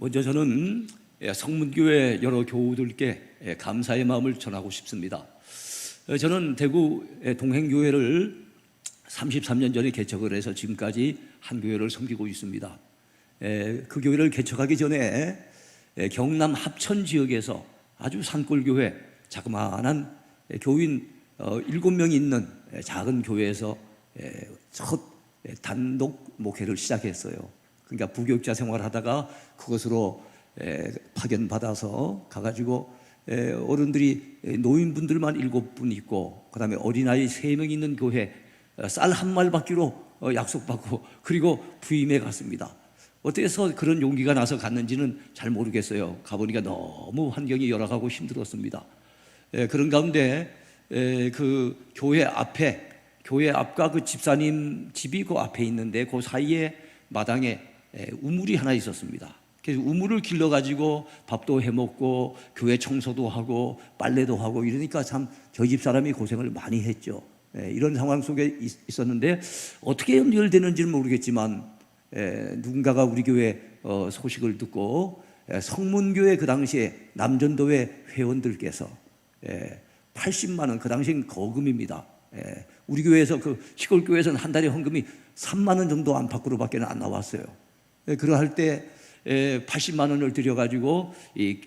먼저 저는 성문교회 여러 교우들께 감사의 마음을 전하고 싶습니다. 저는 대구 동행교회를 33년 전에 개척을 해서 지금까지 한 교회를 섬기고 있습니다. 그 교회를 개척하기 전에 경남 합천 지역에서 아주 산골교회, 자그마한 교인 7명이 있는 작은 교회에서 첫 단독 목회를 시작했어요. 그러니까 부교육자 생활을 하다가 그것으로 파견받아서 가가지고 어른들이 노인분들만 7분 있고, 그 다음에 어린아이 3명 있는 교회, 쌀 한 말 받기로 약속받고, 그리고 부임해 갔습니다. 어때서 그런 용기가 나서 갔는지는 잘 모르겠어요. 가보니까 너무 환경이 열악하고 힘들었습니다. 그런 가운데 그 교회 앞과 그 집사님 집이 그 앞에 있는데 그 사이에 마당에 우물이 하나 있었습니다. 그래서 우물을 길러가지고 밥도 해먹고 교회 청소도 하고 빨래도 하고 이러니까 참 저희 집 사람이 고생을 많이 했죠. 이런 상황 속에 있었는데 어떻게 연결되는지는 모르겠지만 누군가가 우리 교회 소식을 듣고 성문교회 그 당시에 남전도회 회원들께서 80만 원, 그 당시엔 거금입니다. 우리 교회에서 그 시골 교회에서는 한 달에 헌금이 3만 원 정도 안팎으로밖에 안 나왔어요. 그러할 때 80만 원을 들여가지고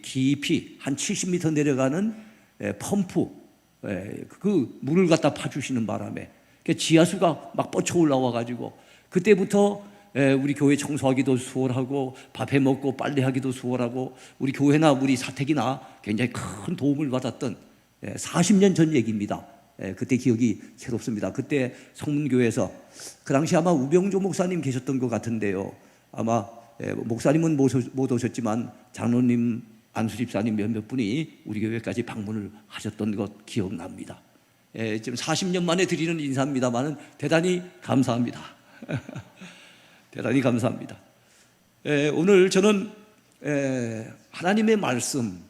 깊이 한 70m 내려가는 펌프, 그 물을 갖다 파주시는 바람에 지하수가 막 뻗쳐 올라와가지고 그때부터 우리 교회 청소하기도 수월하고 밥 해먹고 빨래하기도 수월하고 우리 교회나 우리 사택이나 굉장히 큰 도움을 받았던 40년 전 얘기입니다. 그때 기억이 새롭습니다. 그때 성문교회에서 그 당시 아마 우병조 목사님 계셨던 것 같은데요. 아마 목사님은 못 오셨지만 장로님, 안수 집사님 몇몇 분이 우리 교회까지 방문을 하셨던 것 기억납니다. 지금 40년 만에 드리는 인사입니다만은 대단히 감사합니다. 대단히 감사합니다. 오늘 저는 하나님의 말씀,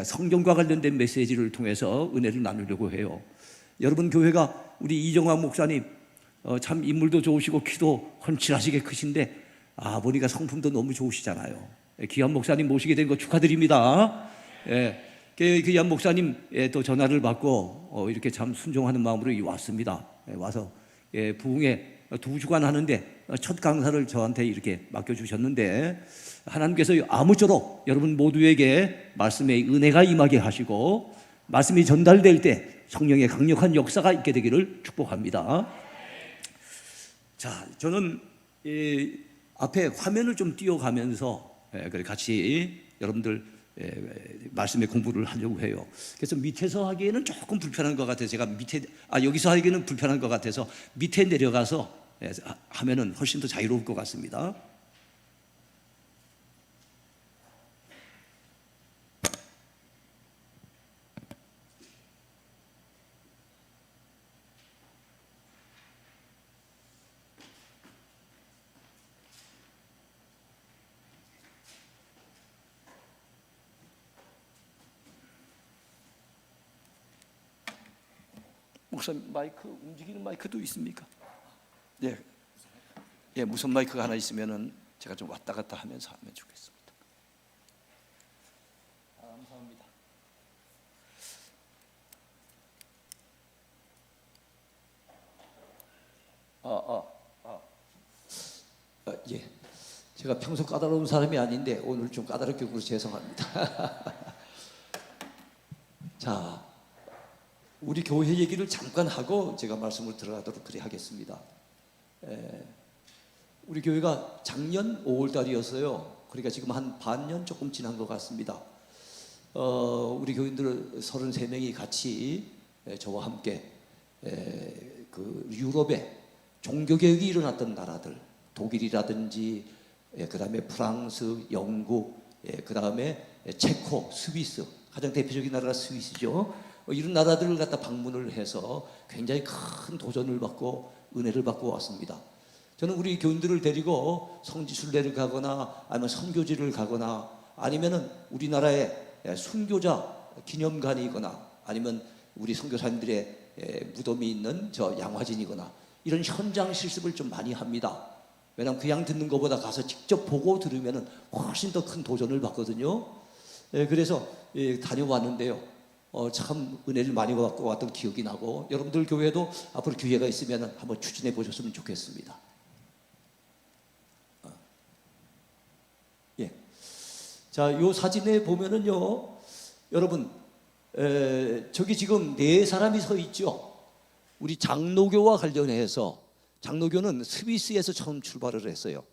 성경과 관련된 메시지를 통해서 은혜를 나누려고 해요. 여러분 교회가 우리 이정환 목사님 참 인물도 좋으시고 키도 훤칠하시게 크신데 보니까 성품도 너무 좋으시잖아요. 귀한 목사님 모시게 된 거 축하드립니다. 그 귀한 목사님 또 전화를 받고 이렇게 참 순종하는 마음으로 왔습니다. 와서 부흥회 2주간 하는데 첫 강사를 저한테 이렇게 맡겨주셨는데 하나님께서 아무쪼록 여러분 모두에게 말씀의 은혜가 임하게 하시고 말씀이 전달될 때 성령의 강력한 역사가 있게 되기를 축복합니다. 자, 저는 앞에 화면을 좀 띄워가면서 같이 여러분들 말씀의 공부를 하려고 해요. 그래서 밑에서 하기에는 조금 불편한 것 같아서 제가 여기서 하기에는 불편한 것 같아서 밑에 내려가서 하면은 훨씬 더 자유로울 것 같습니다. 목사님 마이크, 움직이는 마이크도 있습니까? 무선 마이크가 하나 있으면은 제가 좀 왔다 갔다 하면서 하면 좋겠습니다. 감사합니다. 제가 평소 까다로운 사람이 아닌데 오늘 좀 까다롭게 굴어서 죄송합니다. 자, 우리 교회 얘기를 잠깐 하고 제가 말씀을 들어가도록 그래 하겠습니다. 우리 교회가 작년 5월 달이었어요. 그러니까 지금 한 반년 조금 지난 것 같습니다. 우리 교인들 33명이 같이 저와 함께 그 유럽에 종교개혁이 일어났던 나라들, 독일이라든지 그 다음에 프랑스, 영국, 그 다음에 체코, 스위스, 가장 대표적인 나라가 스위스죠. 이런 나라들을 갖다 방문을 해서 굉장히 큰 도전을 받고 은혜를 받고 왔습니다. 저는 우리 교인들을 데리고 성지순례를 가거나 아니면 선교지를 가거나 아니면은 우리나라의 순교자 기념관이거나 아니면 우리 선교사님들의 무덤이 있는 저 양화진이거나 이런 현장 실습을 좀 많이 합니다. 왜냐하면 그냥 듣는 것보다 가서 직접 보고 들으면 훨씬 더 큰 도전을 받거든요. 그래서 다녀왔는데요. 참 은혜를 많이 받고 왔던 기억이 나고, 여러분들 교회도 앞으로 기회가 있으면 한번 추진해 보셨으면 좋겠습니다. 예. 자, 요 사진에 보면은요, 여러분, 저기 지금 네 사람이 서 있죠. 우리 장로교와 관련해서, 장로교는 스위스에서 처음 출발을 했어요.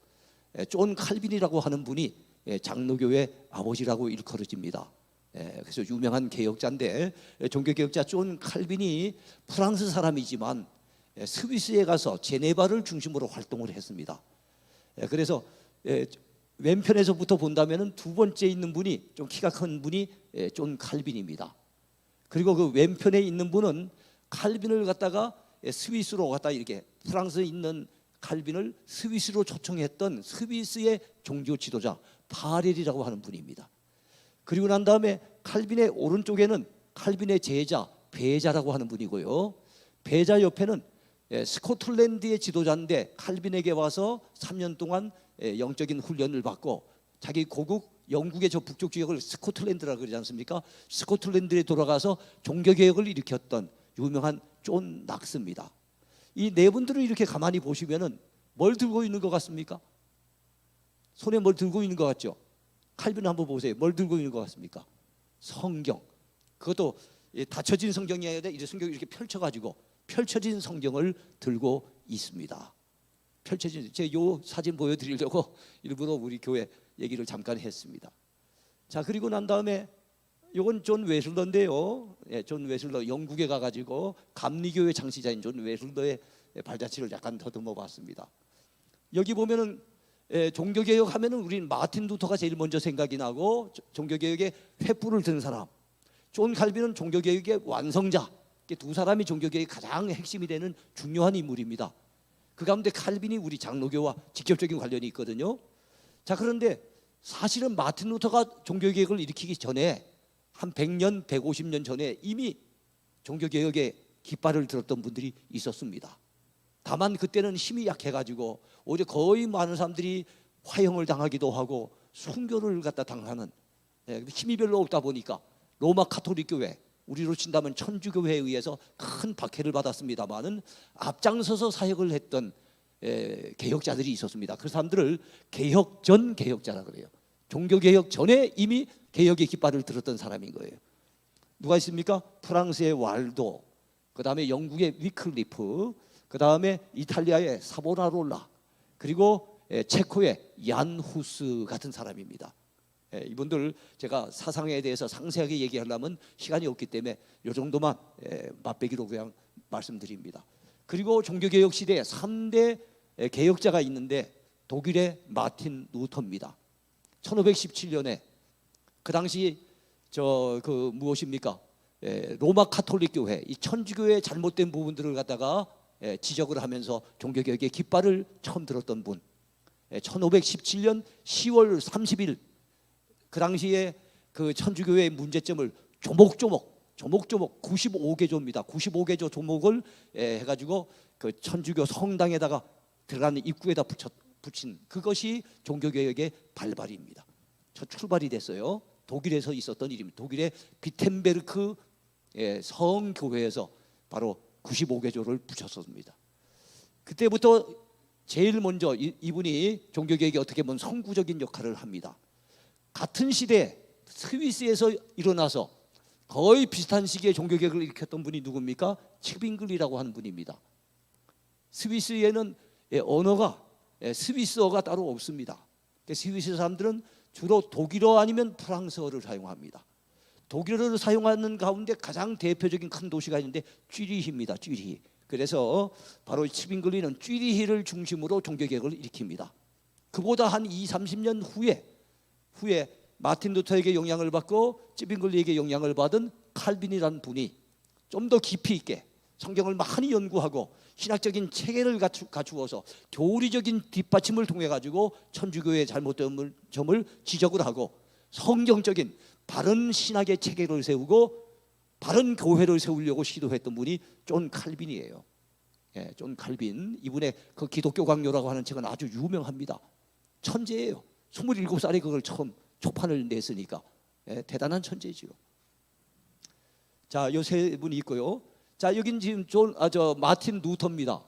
존 칼빈이라고 하는 분이 장로교의 아버지라고 일컬어집니다. 그래서 유명한 개혁자인데, 종교개혁자 존 칼빈이 프랑스 사람이지만 스위스에 가서 제네바를 중심으로 활동을 했습니다. 그래서 왼편에서부터 본다면 두 번째 있는 분이, 좀 키가 큰 분이 존 칼빈입니다. 그리고 그 왼편에 있는 분은 칼빈을 갖다가 스위스로 갖다 이렇게, 프랑스에 있는 칼빈을 스위스로 초청했던 스위스의 종교 지도자 파렐이라고 하는 분입니다. 그리고 난 다음에 칼빈의 오른쪽에는 칼빈의 제자 베자라고 하는 분이고요. 베자 옆에는 스코틀랜드의 지도자인데 칼빈에게 와서 3년 동안 영적인 훈련을 받고, 자기 고국 영국의 저 북쪽 지역을 스코틀랜드라고 그러지 않습니까? 스코틀랜드에 돌아가서 종교개혁을 일으켰던 유명한 존 낙스입니다. 이 네 분들을 이렇게 가만히 보시면은 뭘 들고 있는 것 같습니까? 손에 뭘 들고 있는 것 같죠? 칼빈 한번 보세요. 뭘 들고 있는 것 같습니까? 성경. 그것도 닫혀진 성경이 아니라 이 성경을 이렇게 펼쳐가지고 펼쳐진 성경을 들고 있습니다. 펼쳐진, 제가 요 사진 보여드리려고 일부러 우리 교회 얘기를 잠깐 했습니다. 자, 그리고 난 다음에 이건 존 웨슬러인데요. 존 웨슬러, 영국에 가가지고 감리교회 창시자인 존 웨슬러의 발자취를 약간 더듬어 봤습니다. 여기 보면은 종교개혁 하면은 우리는 마틴 루터가 제일 먼저 생각이 나고, 종교개혁의 횃불을 든 사람. 존 칼빈은 종교개혁의 완성자. 두 사람이 종교개혁의 가장 핵심이 되는 중요한 인물입니다. 그 가운데 칼빈이 우리 장로교와 직접적인 관련이 있거든요. 자, 그런데 사실은 마틴 루터가 종교개혁을 일으키기 전에 한 100년, 150년 전에 이미 종교개혁의 깃발을 들었던 분들이 있었습니다. 다만 그때는 힘이 약해가지고 오히려 거의 많은 사람들이 화형을 당하기도 하고 순교를 갖다 당하는, 힘이 별로 없다 보니까 로마 카톨릭 교회, 우리로 친다면 천주교회에 의해서 큰 박해를 받았습니다만은 앞장서서 사역을 했던 개혁자들이 있었습니다. 그 사람들을 개혁 전 개혁자라 그래요. 종교개혁 전에 이미 개혁의 깃발을 들었던 사람인 거예요. 누가 있습니까? 프랑스의 왈도, 그 다음에 영국의 위클리프, 그 다음에 이탈리아의 사보나롤라, 그리고 체코의 얀 후스 같은 사람입니다. 이분들 제가 사상에 대해서 상세하게 얘기하려면 시간이 없기 때문에 이 정도만 맛배기로 그냥 말씀드립니다. 그리고 종교개혁 시대에 3대 개혁자가 있는데 독일의 마틴 루터입니다. 1517년에 그 당시 무엇입니까? 로마 카톨릭 교회, 이 천주교의 잘못된 부분들을 갖다가 지적을 하면서 종교개혁의 깃발을 처음 들었던 분. 1517년 10월 30일 그 당시에 그 천주교의 문제점을 조목조목 95개조입니다. 95개조 조목을 해가지고 그 천주교 성당에다가 들어가는 입구에다 붙인 그것이 종교개혁의 발발입니다. 저 출발이 됐어요. 독일에서 있었던 일입니다. 독일의 비텐베르크 성교회에서 바로 95개조를 붙였습니다. 그때부터 제일 먼저 이분이 종교개혁에 어떻게 보면 선구적인 역할을 합니다. 같은 시대에 스위스에서 일어나서 거의 비슷한 시기에 종교개혁을 일으켰던 분이 누굽니까? 츠빙글이라고 하는 분입니다. 스위스에는 언어가 스위스어가 따로 없습니다. 스위스 사람들은 주로 독일어 아니면 프랑스어를 사용합니다. 독일어를 사용하는 가운데 가장 대표적인 큰 도시가 있는데 쥐리히입니다. 쥐리히. 그래서 바로 츠빙글리는 쥐리히를 중심으로 종교개혁을 일으킵니다. 그보다 한 20-30년 후에 마틴 루터에게 영향을 받고 츠빙글리에게 영향을 받은 칼빈이라는 분이 좀 더 깊이 있게 성경을 많이 연구하고 신학적인 체계를 갖추어서 교리적인 뒷받침을 통해 가지고 천주교의 잘못된 점을 지적을 하고 성경적인 바른 신학의 체계를 세우고 바른 교회를 세우려고 시도했던 분이 존 칼빈이에요. 존 칼빈, 이분의 그 기독교 강요라고 하는 책은 아주 유명합니다. 천재예요. 27살에 그걸 처음 초판을 냈으니까 대단한 천재지요. 자, 요 세 분이 있고요. 자, 여긴 지금 마틴 루터입니다.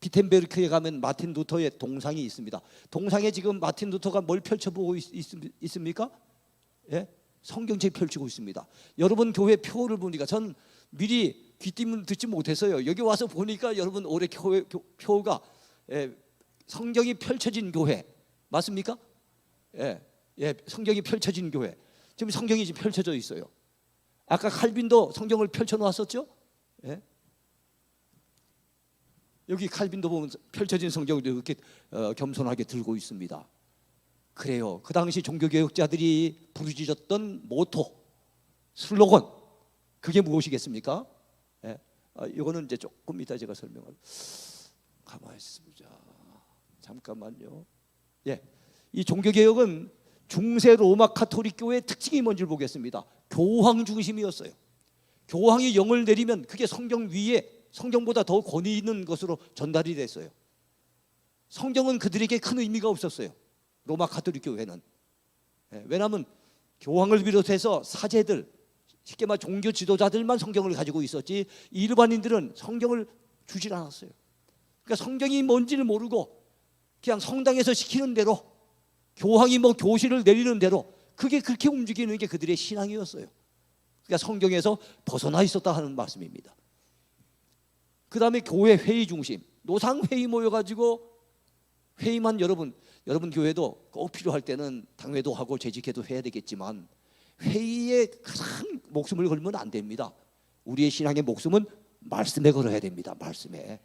비텐베르크에 가면 마틴 루터의 동상이 있습니다. 동상에 지금 마틴 루터가 뭘 펼쳐보고 있습니까? 예? 성경책 펼치고 있습니다. 여러분 교회 표를 보니까 전 미리 귀띔을 듣지 못했어요. 여기 와서 보니까 여러분 올해 교회 표가 성경이 펼쳐진 교회 맞습니까? 성경이 펼쳐진 교회. 지금 성경이 지금 펼쳐져 있어요. 아까 칼빈도 성경을 펼쳐 놓았었죠? 여기 칼빈도 보면 펼쳐진 성경을 이렇게 겸손하게 들고 있습니다. 그래요. 그 당시 종교개혁자들이 부르짖었던 모토, 슬로건, 그게 무엇이겠습니까? 이거는 이제 조금 이따 제가 설명을. 가만히 있어보자. 잠깐만요. 이 종교개혁은 중세 로마 가톨릭 교회의 특징이 뭔지 보겠습니다. 교황 중심이었어요. 교황이 영을 내리면 그게 성경 위에 성경보다 더 권위 있는 것으로 전달이 됐어요. 성경은 그들에게 큰 의미가 없었어요. 로마 가톨릭 교회는. 왜냐하면 교황을 비롯해서 사제들, 쉽게 말 종교 지도자들만 성경을 가지고 있었지 일반인들은 성경을 주질 않았어요. 그러니까 성경이 뭔지를 모르고 그냥 성당에서 시키는 대로, 교황이 뭐 교시를 내리는 대로 그게 그렇게 움직이는 게 그들의 신앙이었어요. 그러니까 성경에서 벗어나 있었다 하는 말씀입니다. 그 다음에 교회 회의 중심, 노상회의 모여가지고 회의만 여러분 교회도 꼭 필요할 때는 당회도 하고 재직회도 해야 되겠지만 회의에 가장 목숨을 걸면 안 됩니다. 우리의 신앙의 목숨은 말씀에 걸어야 됩니다. 말씀에.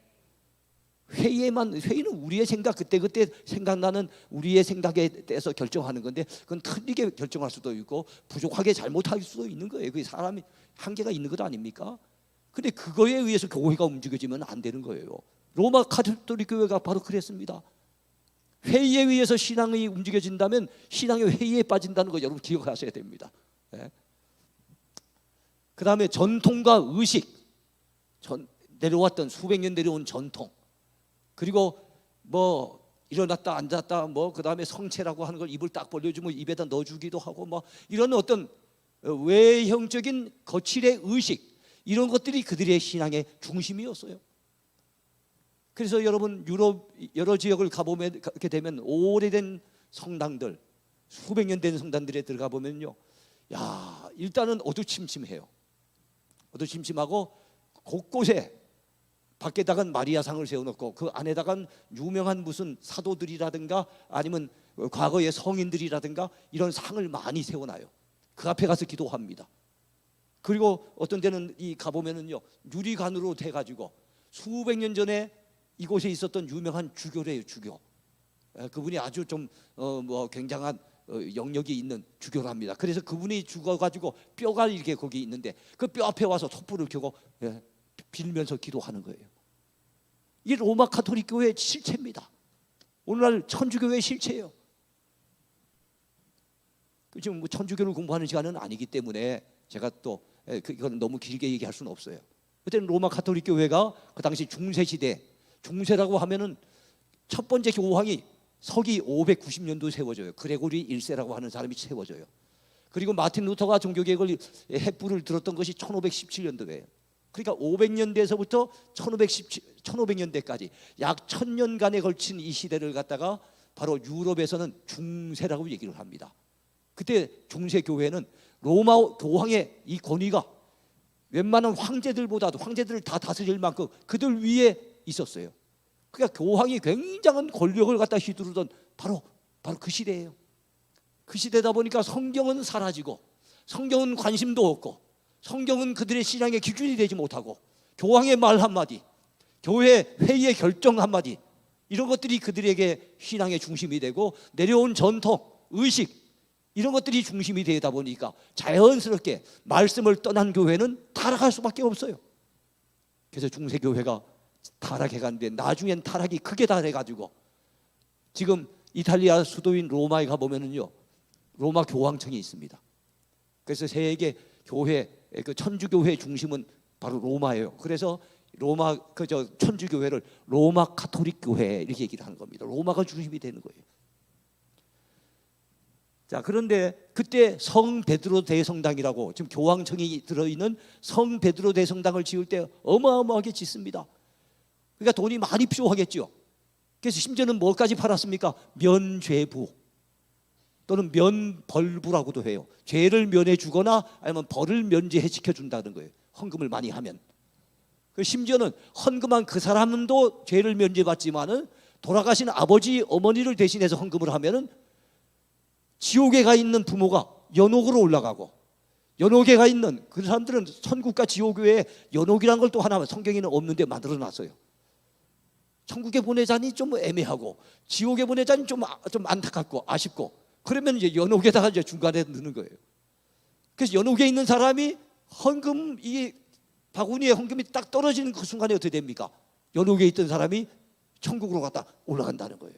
회의는 우리의 생각, 그때 생각나는 우리의 생각에 대해서 결정하는 건데 그건 틀리게 결정할 수도 있고 부족하게 잘못할 수도 있는 거예요. 그게 사람이 한계가 있는 것 아닙니까? 근데 그거에 의해서 교회가 움직여지면 안 되는 거예요. 로마 가톨릭 교회가 바로 그랬습니다. 회의에 의해서 신앙이 움직여진다면 신앙의 회의에 빠진다는 거 여러분 기억하셔야 됩니다. 그 다음에 전통과 의식, 내려왔던 수백 년 내려온 전통, 그리고 뭐 일어났다 앉았다 그 다음에 성체라고 하는 걸 입을 딱 벌려주면 입에다 넣어주기도 하고 이런 어떤 외형적인 거칠의 의식, 이런 것들이 그들의 신앙의 중심이었어요. 그래서 여러분 유럽 여러 지역을 가보면 그렇게 되면 오래된 성당들, 수백 년 된 성당들에 들어가 보면요, 일단은 어두침침해요. 어두침침하고 곳곳에 밖에다간 마리아상을 세워놓고 그 안에다간 유명한 무슨 사도들이라든가 아니면 과거의 성인들이라든가 이런 상을 많이 세워놔요. 그 앞에 가서 기도합니다. 그리고 어떤 데는 가보면은요, 유리관으로 돼가지고 수백 년 전에 이곳에 있었던 유명한 주교래요. 주교. 그분이 아주 좀 굉장한 영역이 있는 주교랍니다. 그래서 그분이 죽어가지고 뼈가 이렇게 거기 있는데 그 뼈 앞에 와서 촛불을 켜고 빌면서 기도하는 거예요. 이게 로마 가톨릭 교회의 실체입니다. 오늘날 천주교회의 실체예요. 지금 천주교를 공부하는 시간은 아니기 때문에 제가 또 이건 너무 길게 얘기할 수는 없어요. 그때 로마 가톨릭 교회가 그 당시 중세 시대, 중세라고 하면은 첫 번째 교황이 서기 590년도 세워져요. 그레고리 1세라고 하는 사람이 세워져요. 그리고 마틴 루터가 종교개혁을 횃불을 들었던 것이 1517년도예요. 그러니까 500년대에서부터 1500년대까지 약 1000년간에 걸친 이 시대를 갖다가 바로 유럽에서는 중세라고 얘기를 합니다. 그때 중세 교회는 로마 교황의 이 권위가 웬만한 황제들보다도, 황제들을 다 다스릴 만큼 그들 위에 있었어요. 그러니까 교황이 굉장한 권력을 갖다 휘두르던 바로 그 시대예요. 그 시대다 보니까 성경은 사라지고 성경은 관심도 없고 성경은 그들의 신앙의 기준이 되지 못하고 교황의 말 한마디, 교회 회의의 결정 한마디, 이런 것들이 그들에게 신앙의 중심이 되고 내려온 전통, 의식, 이런 것들이 중심이 되다 보니까 자연스럽게 말씀을 떠난 교회는 타락할 수밖에 없어요. 그래서 중세교회가 타락해 가는데 나중엔 타락이 크게 달해가지고 지금 이탈리아 수도인 로마에 가보면은요, 로마 교황청이 있습니다. 그래서 세계 교회, 그 천주교회의 중심은 바로 로마예요. 그래서 로마 천주교회를 로마 가톨릭 교회 이렇게 얘기를 하는 겁니다. 로마가 중심이 되는 거예요. 자, 그런데 그때 성 베드로 대성당이라고 지금 교황청이 들어있는 성 베드로 대성당을 지을 때 어마어마하게 짓습니다. 그러니까 돈이 많이 필요하겠죠. 그래서 심지어는 뭐까지 팔았습니까? 면죄부 또는 면벌부라고도 해요. 죄를 면해 주거나 아니면 벌을 면제해 지켜준다는 거예요. 헌금을 많이 하면. 심지어는 헌금한 그 사람도 죄를 면제받지만은 돌아가신 아버지 어머니를 대신해서 헌금을 하면은 지옥에 가 있는 부모가 연옥으로 올라가고, 연옥에 가 있는 그 사람들은 천국과 지옥 외에 연옥이라는 걸 또 하나 성경에는 없는데 만들어 놨어요. 천국에 보내자니 좀 애매하고 지옥에 보내자니 좀 안타깝고 아쉽고, 그러면 이제 연옥에다가 이제 중간에 넣는 거예요. 그래서 연옥에 있는 사람이 헌금, 이 바구니에 헌금이 딱 떨어지는 그 순간에 어떻게 됩니까? 연옥에 있던 사람이 천국으로 갔다 올라간다는 거예요.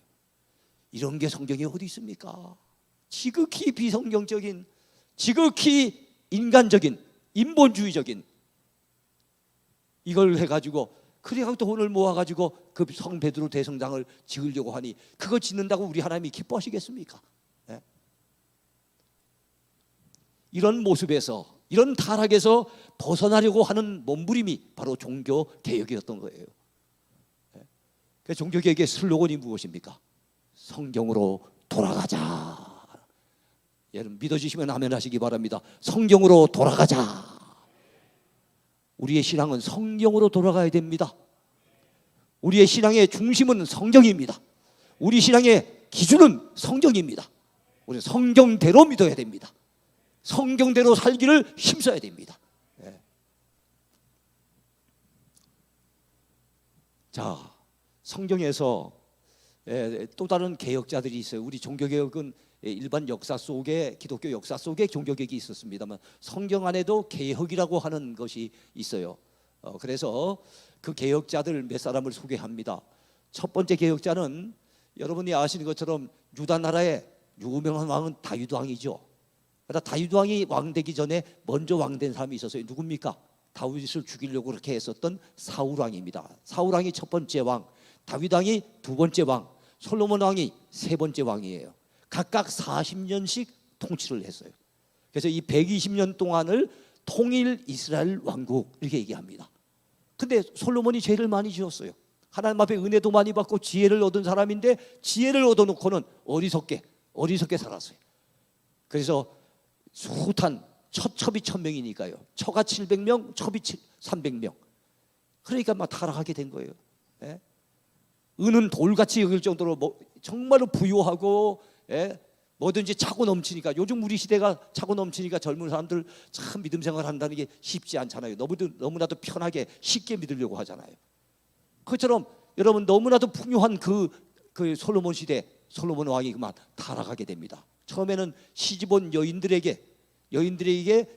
이런 게 성경에 어디 있습니까? 지극히 비성경적인, 지극히 인간적인, 인본주의적인 이걸 해가지고, 그래가지고 돈을 모아가지고 그 성 베드로 대성당을 지으려고 하니 그거 짓는다고 우리 하나님이 기뻐하시겠습니까? 네? 이런 모습에서, 이런 타락에서 벗어나려고 하는 몸부림이 바로 종교 개혁이었던 거예요. 네? 그 종교 개혁의 슬로건이 무엇입니까? 성경으로 돌아가자. 여러분 믿어주시면 아멘 하시기 바랍니다. 성경으로 돌아가자. 우리의 신앙은 성경으로 돌아가야 됩니다. 우리의 신앙의 중심은 성경입니다. 우리 신앙의 기준은 성경입니다. 우리는 성경대로 믿어야 됩니다. 성경대로 살기를 힘써야 됩니다. 네. 자, 성경에서 또 다른 개혁자들이 있어요. 우리 종교개혁은 일반 역사 속에, 기독교 역사 속에 종교개혁이 있었습니다만 성경 안에도 개혁이라고 하는 것이 있어요. 그래서 그 개혁자들 몇 사람을 소개합니다. 첫 번째 개혁자는 여러분이 아시는 것처럼 유다 나라의 유명한 왕은 다윗 왕이죠. 그러나 다윗 왕이 왕되기 전에 먼저 왕된 사람이 있었어요. 누굽니까? 다윗을 죽이려고 그렇게 했었던 사울 왕입니다. 사울 왕이 첫 번째 왕, 다윗 왕이 두 번째 왕, 솔로몬 왕이 세 번째 왕이에요. 각각 40년씩 통치를 했어요. 그래서 이 120년 동안을 통일 이스라엘 왕국 이렇게 얘기합니다. 근데 솔로몬이 죄를 많이 지었어요. 하나님 앞에 은혜도 많이 받고 지혜를 얻은 사람인데 지혜를 얻어놓고는 어리석게 살았어요. 그래서 숱한 첩이 1000명이니까요. 처가 700명, 첩이 300명. 그러니까 막 타락하게 된 거예요. 예? 은은 돌같이 여길 정도로 정말로 부유하고, 뭐든지 차고 넘치니까, 요즘 우리 시대가 차고 넘치니까 젊은 사람들 참 믿음 생활 한다는 게 쉽지 않잖아요. 너무나도 편하게 쉽게 믿으려고 하잖아요. 그처럼 여러분 너무나도 풍요한 그 솔로몬 시대, 솔로몬 왕이 그만 타락하게 됩니다. 처음에는 시집온 여인들에게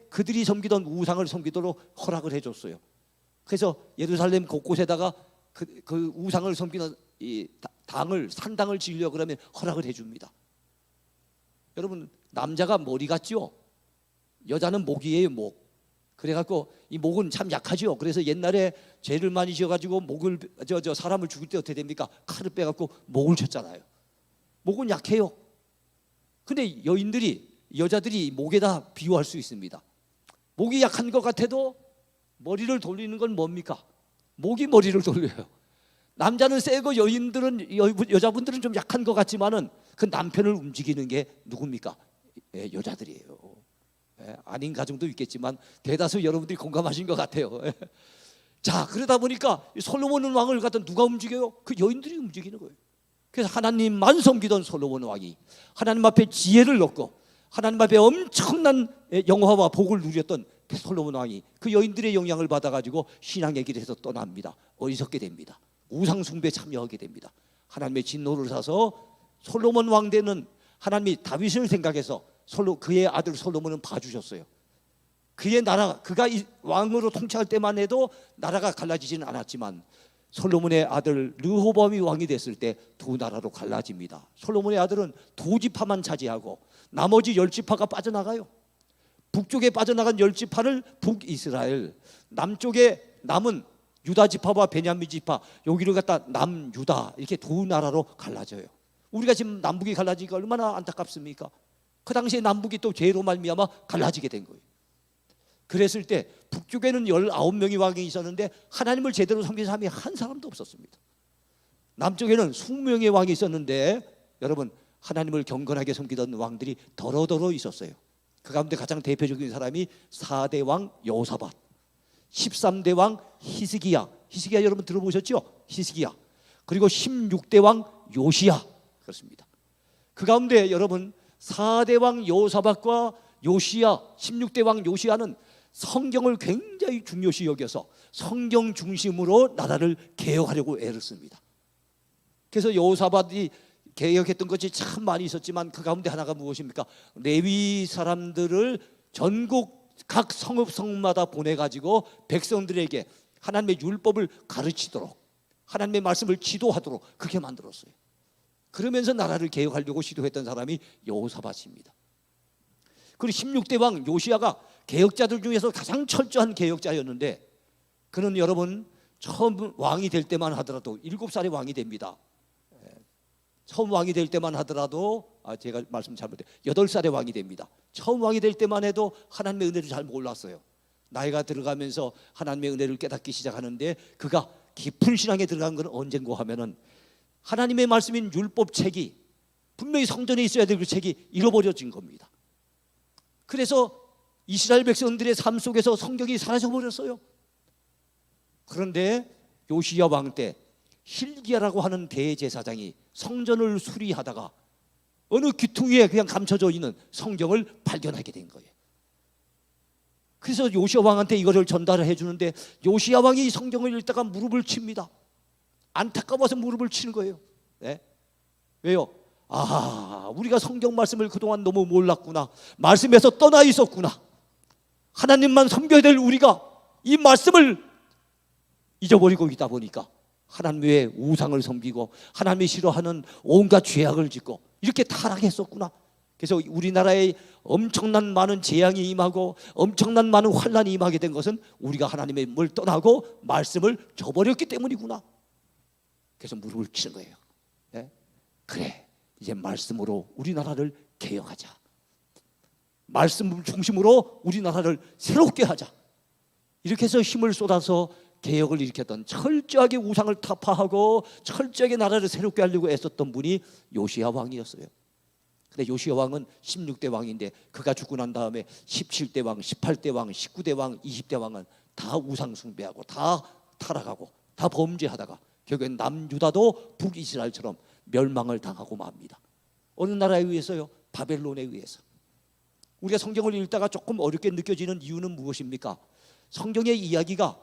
그들이 섬기던 우상을 섬기도록 허락을 해줬어요. 그래서 예루살렘 곳곳에다가 그 우상을 섬기는 이 산당을 지으려고 그러면 허락을 해줍니다. 여러분 남자가 머리 같죠? 여자는 목이에요, 목. 그래갖고 이 목은 참 약하죠. 그래서 옛날에 죄를 많이 지어가지고 목을 사람을 죽일 때 어떻게 됩니까? 칼을 빼갖고 목을 쳤잖아요. 목은 약해요. 근데 여자들이 목에다 비유할 수 있습니다. 목이 약한 것 같아도 머리를 돌리는 건 뭡니까? 목이 머리를 돌려요. 남자는 세고 여자분들은 좀 약한 것 같지만은 그 남편을 움직이는 게 누굽니까? 여자들이에요. 아닌 가정도 있겠지만 대다수 여러분들이 공감하신 것 같아요. 자, 그러다 보니까 솔로몬 왕을 갖다 누가 움직여요? 그 여인들이 움직이는 거예요. 그래서 하나님만 섬기던 솔로몬 왕이 하나님 앞에 지혜를 얻고 하나님 앞에 엄청난 영화와 복을 누렸던 그 솔로몬 왕이 그 여인들의 영향을 받아가지고 신앙의 길에서 떠납니다. 어리석게 됩니다. 우상 숭배에 참여하게 됩니다. 하나님의 진노를 사서 솔로몬 왕대는 하나님이 다윗을 생각해서 그의 아들 솔로몬은 봐주셨어요. 그의 나라, 그가 왕으로 통치할 때만 해도 나라가 갈라지지는 않았지만 솔로몬의 아들 르호보암이 왕이 됐을 때 두 나라로 갈라집니다. 솔로몬의 아들은 두 지파만 차지하고 나머지 10지파가 빠져나가요. 북쪽에 빠져나간 10지파를 북이스라엘, 남쪽에 남은 유다 지파와 베냐민 지파, 여기를 갖다 남유다 이렇게 두 나라로 갈라져요. 우리가 지금 남북이 갈라지니까 얼마나 안타깝습니까? 그 당시에 남북이 또 죄로 말미암아 갈라지게 된 거예요. 그랬을 때 북쪽에는 19명의 왕이 있었는데 하나님을 제대로 섬긴 사람이 한 사람도 없었습니다. 남쪽에는 20명의 왕이 있었는데 여러분, 하나님을 경건하게 섬기던 왕들이 더러더러 있었어요. 그 가운데 가장 대표적인 사람이 4대 왕 여호사밧, 13대 왕 히스기야. 히스기야 여러분 들어보셨죠? 히스기야. 그리고 16대 왕 요시야. 그렇습니다. 그 가운데 여러분 4대 왕 여호사밧과 요시야, 16대 왕 요시야는 성경을 굉장히 중요시 여겨서 성경 중심으로 나라를 개혁하려고 애를 씁니다. 그래서 여호사밧이 개혁했던 것이 참 많이 있었지만 그 가운데 하나가 무엇입니까? 레위 사람들을 전국 각 성읍성마다 보내가지고 백성들에게 하나님의 율법을 가르치도록, 하나님의 말씀을 지도하도록 그렇게 만들었어요. 그러면서 나라를 개혁하려고 시도했던 사람이 여호사밧입니다. 그리고 16대 왕 요시야가 개혁자들 중에서 가장 철저한 개혁자였는데, 그는 여러분 처음 왕이 될 때만 하더라도 7살에 왕이 됩니다. 처음 왕이 될 때만 하더라도 제가 말씀 잘못해 8살에 왕이 됩니다. 처음 왕이 될 때만 해도 하나님의 은혜를 잘 몰랐어요. 나이가 들어가면서 하나님의 은혜를 깨닫기 시작하는데, 그가 깊은 신앙에 들어간 건 언젠가 하면은 하나님의 말씀인 율법책이 분명히 성전에 있어야 될 그 책이 잃어버려진 겁니다. 그래서 이스라엘 백성들의 삶 속에서 성경이 사라져버렸어요. 그런데 요시야 왕 때 hil기야라고 하는 대제사장이 성전을 수리하다가 어느 귀퉁이에 그냥 감춰져 있는 성경을 발견하게 된 거예요. 그래서 요시야 왕한테 이거를 전달을 해주는데 요시야 왕이 이 성경을 읽다가 무릎을 칩니다. 안타까워서 무릎을 치는 거예요. 네? 왜요? 우리가 성경 말씀을 그동안 너무 몰랐구나. 말씀에서 떠나 있었구나. 하나님만 섬겨야 될 우리가 이 말씀을 잊어버리고 있다 보니까 하나님 외에 우상을 섬기고 하나님이 싫어하는 온갖 죄악을 짓고 이렇게 타락했었구나. 그래서 우리나라에 엄청난 많은 재앙이 임하고 엄청난 많은 환난이 임하게 된 것은 우리가 하나님의 을 떠나고 말씀을 저버렸기 때문이구나. 그래서 무릎을 치는 거예요. 네? 그래, 이제 말씀으로 우리나라를 개혁하자. 말씀 중심으로 우리나라를 새롭게 하자. 이렇게 해서 힘을 쏟아서 개혁을 일으켰던, 철저하게 우상을 타파하고 철저하게 나라를 새롭게 하려고 애썼던 분이 요시야 왕이었어요. 근데 요시야 왕은 16대 왕인데 그가 죽고 난 다음에 17대 왕, 18대 왕, 19대 왕, 20대 왕은 다 우상 숭배하고 다 타락하고 다 범죄하다가 결국엔 남유다도 북이스라엘처럼 멸망을 당하고 맙니다. 어느 나라에 의해서요? 바벨론에 의해서. 우리가 성경을 읽다가 조금 어렵게 느껴지는 이유는 무엇입니까? 성경의 이야기가,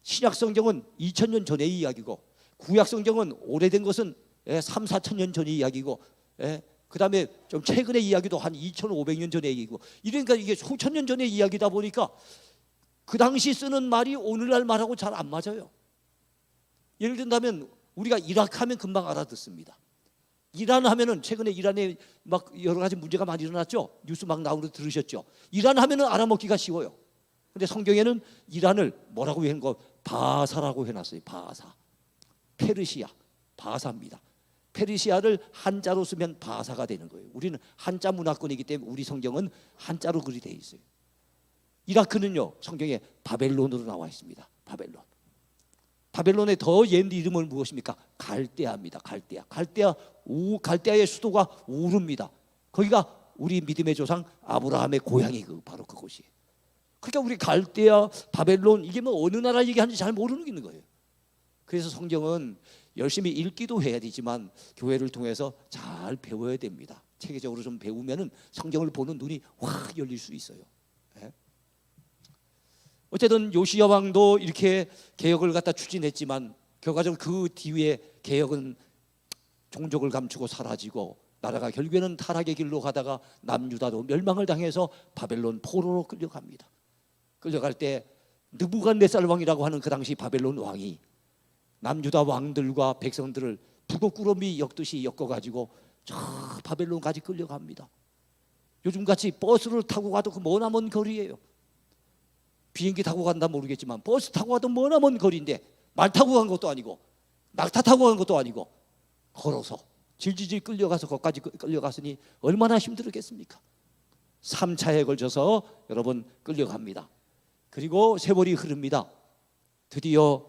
신약 성경은 2000년 전의 이야기고 구약 성경은 오래된 것은 3, 4천 년 전의 이야기고, 그 다음에 좀 최근의 이야기도 한 2500년 전의 이야기고, 이러니까 이게 수천 년 전의 이야기다 보니까 그 당시 쓰는 말이 오늘날 말하고 잘 안 맞아요. 예를 든다면 우리가 이라크 하면 금방 알아듣습니다. 이란 하면은, 최근에 이란에 막 여러 가지 문제가 많이 일어났죠. 뉴스 막 나오는 거 들으셨죠. 이란 하면은 알아먹기가 쉬워요. 근데 성경에는 이란을 뭐라고 해놓은 거? 바사라고 해놨어요. 바사. 페르시아, 바사입니다. 페르시아를 한자로 쓰면 바사가 되는 거예요. 우리는 한자 문화권이기 때문에 우리 성경은 한자로 글이 되어 있어요. 이라크는요, 성경에 바벨론으로 나와 있습니다. 바벨론. 바벨론의 더 옛 이름은 무엇입니까? 갈대아입니다. 갈대아. 갈대아의 수도가 우르입니다. 거기가 우리 믿음의 조상 아브라함의 고향이 바로 그곳이에요. 그러니까 우리 갈대아, 바벨론, 이게 뭐 어느 나라 얘기하는지 잘 모르는 게 있는 거예요. 그래서 성경은 열심히 읽기도 해야 되지만 교회를 통해서 잘 배워야 됩니다. 체계적으로 좀 배우면은 성경을 보는 눈이 확 열릴 수 있어요. 어쨌든 요시야 왕도 이렇게 개혁을 갖다 추진했지만 결과적으로 그 뒤에 개혁은 종족을 감추고 사라지고 나라가 결국에는 타락의 길로 가다가 남유다도 멸망을 당해서 바벨론 포로로 끌려갑니다. 끌려갈 때 느부갓네살 왕이라고 하는 그 당시 바벨론 왕이 남유다 왕들과 백성들을 북어꾸러미 엮듯이 엮어가지고 저 바벨론까지 끌려갑니다. 요즘같이 버스를 타고 가도 그 머나먼 거리예요. 비행기 타고 간다 모르겠지만 버스 타고 가도 머나먼 거리인데 말 타고 간 것도 아니고 낙타 타고 간 것도 아니고 걸어서 질질질 끌려가서 거기까지 끌려갔으니 얼마나 힘들었겠습니까? 3차에 걸쳐서 여러분 끌려갑니다. 그리고 세월이 흐릅니다. 드디어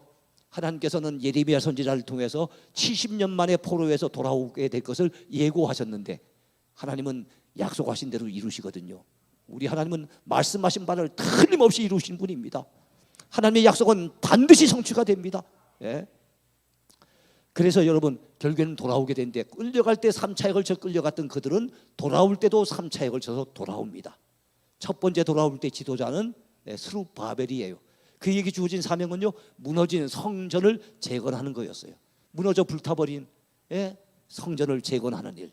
하나님께서는 예레미야 선지자를 통해서 70년 만에 포로에서 돌아오게 될 것을 예고하셨는데 하나님은 약속하신 대로 이루시거든요. 우리 하나님은 말씀하신 바를 틀림없이 이루신 분입니다. 하나님의 약속은 반드시 성취가 됩니다. 예. 그래서 여러분 결국에는 돌아오게 되는데 끌려갈 때 3차에 걸쳐 끌려갔던 그들은 돌아올 때도 3차에 걸쳐서 돌아옵니다. 첫 번째 돌아올 때 지도자는 스룹바벨이에요. 그에게 주어진 사명은요, 무너진 성전을 재건하는 거였어요. 무너져 불타버린 성전을 재건하는 일.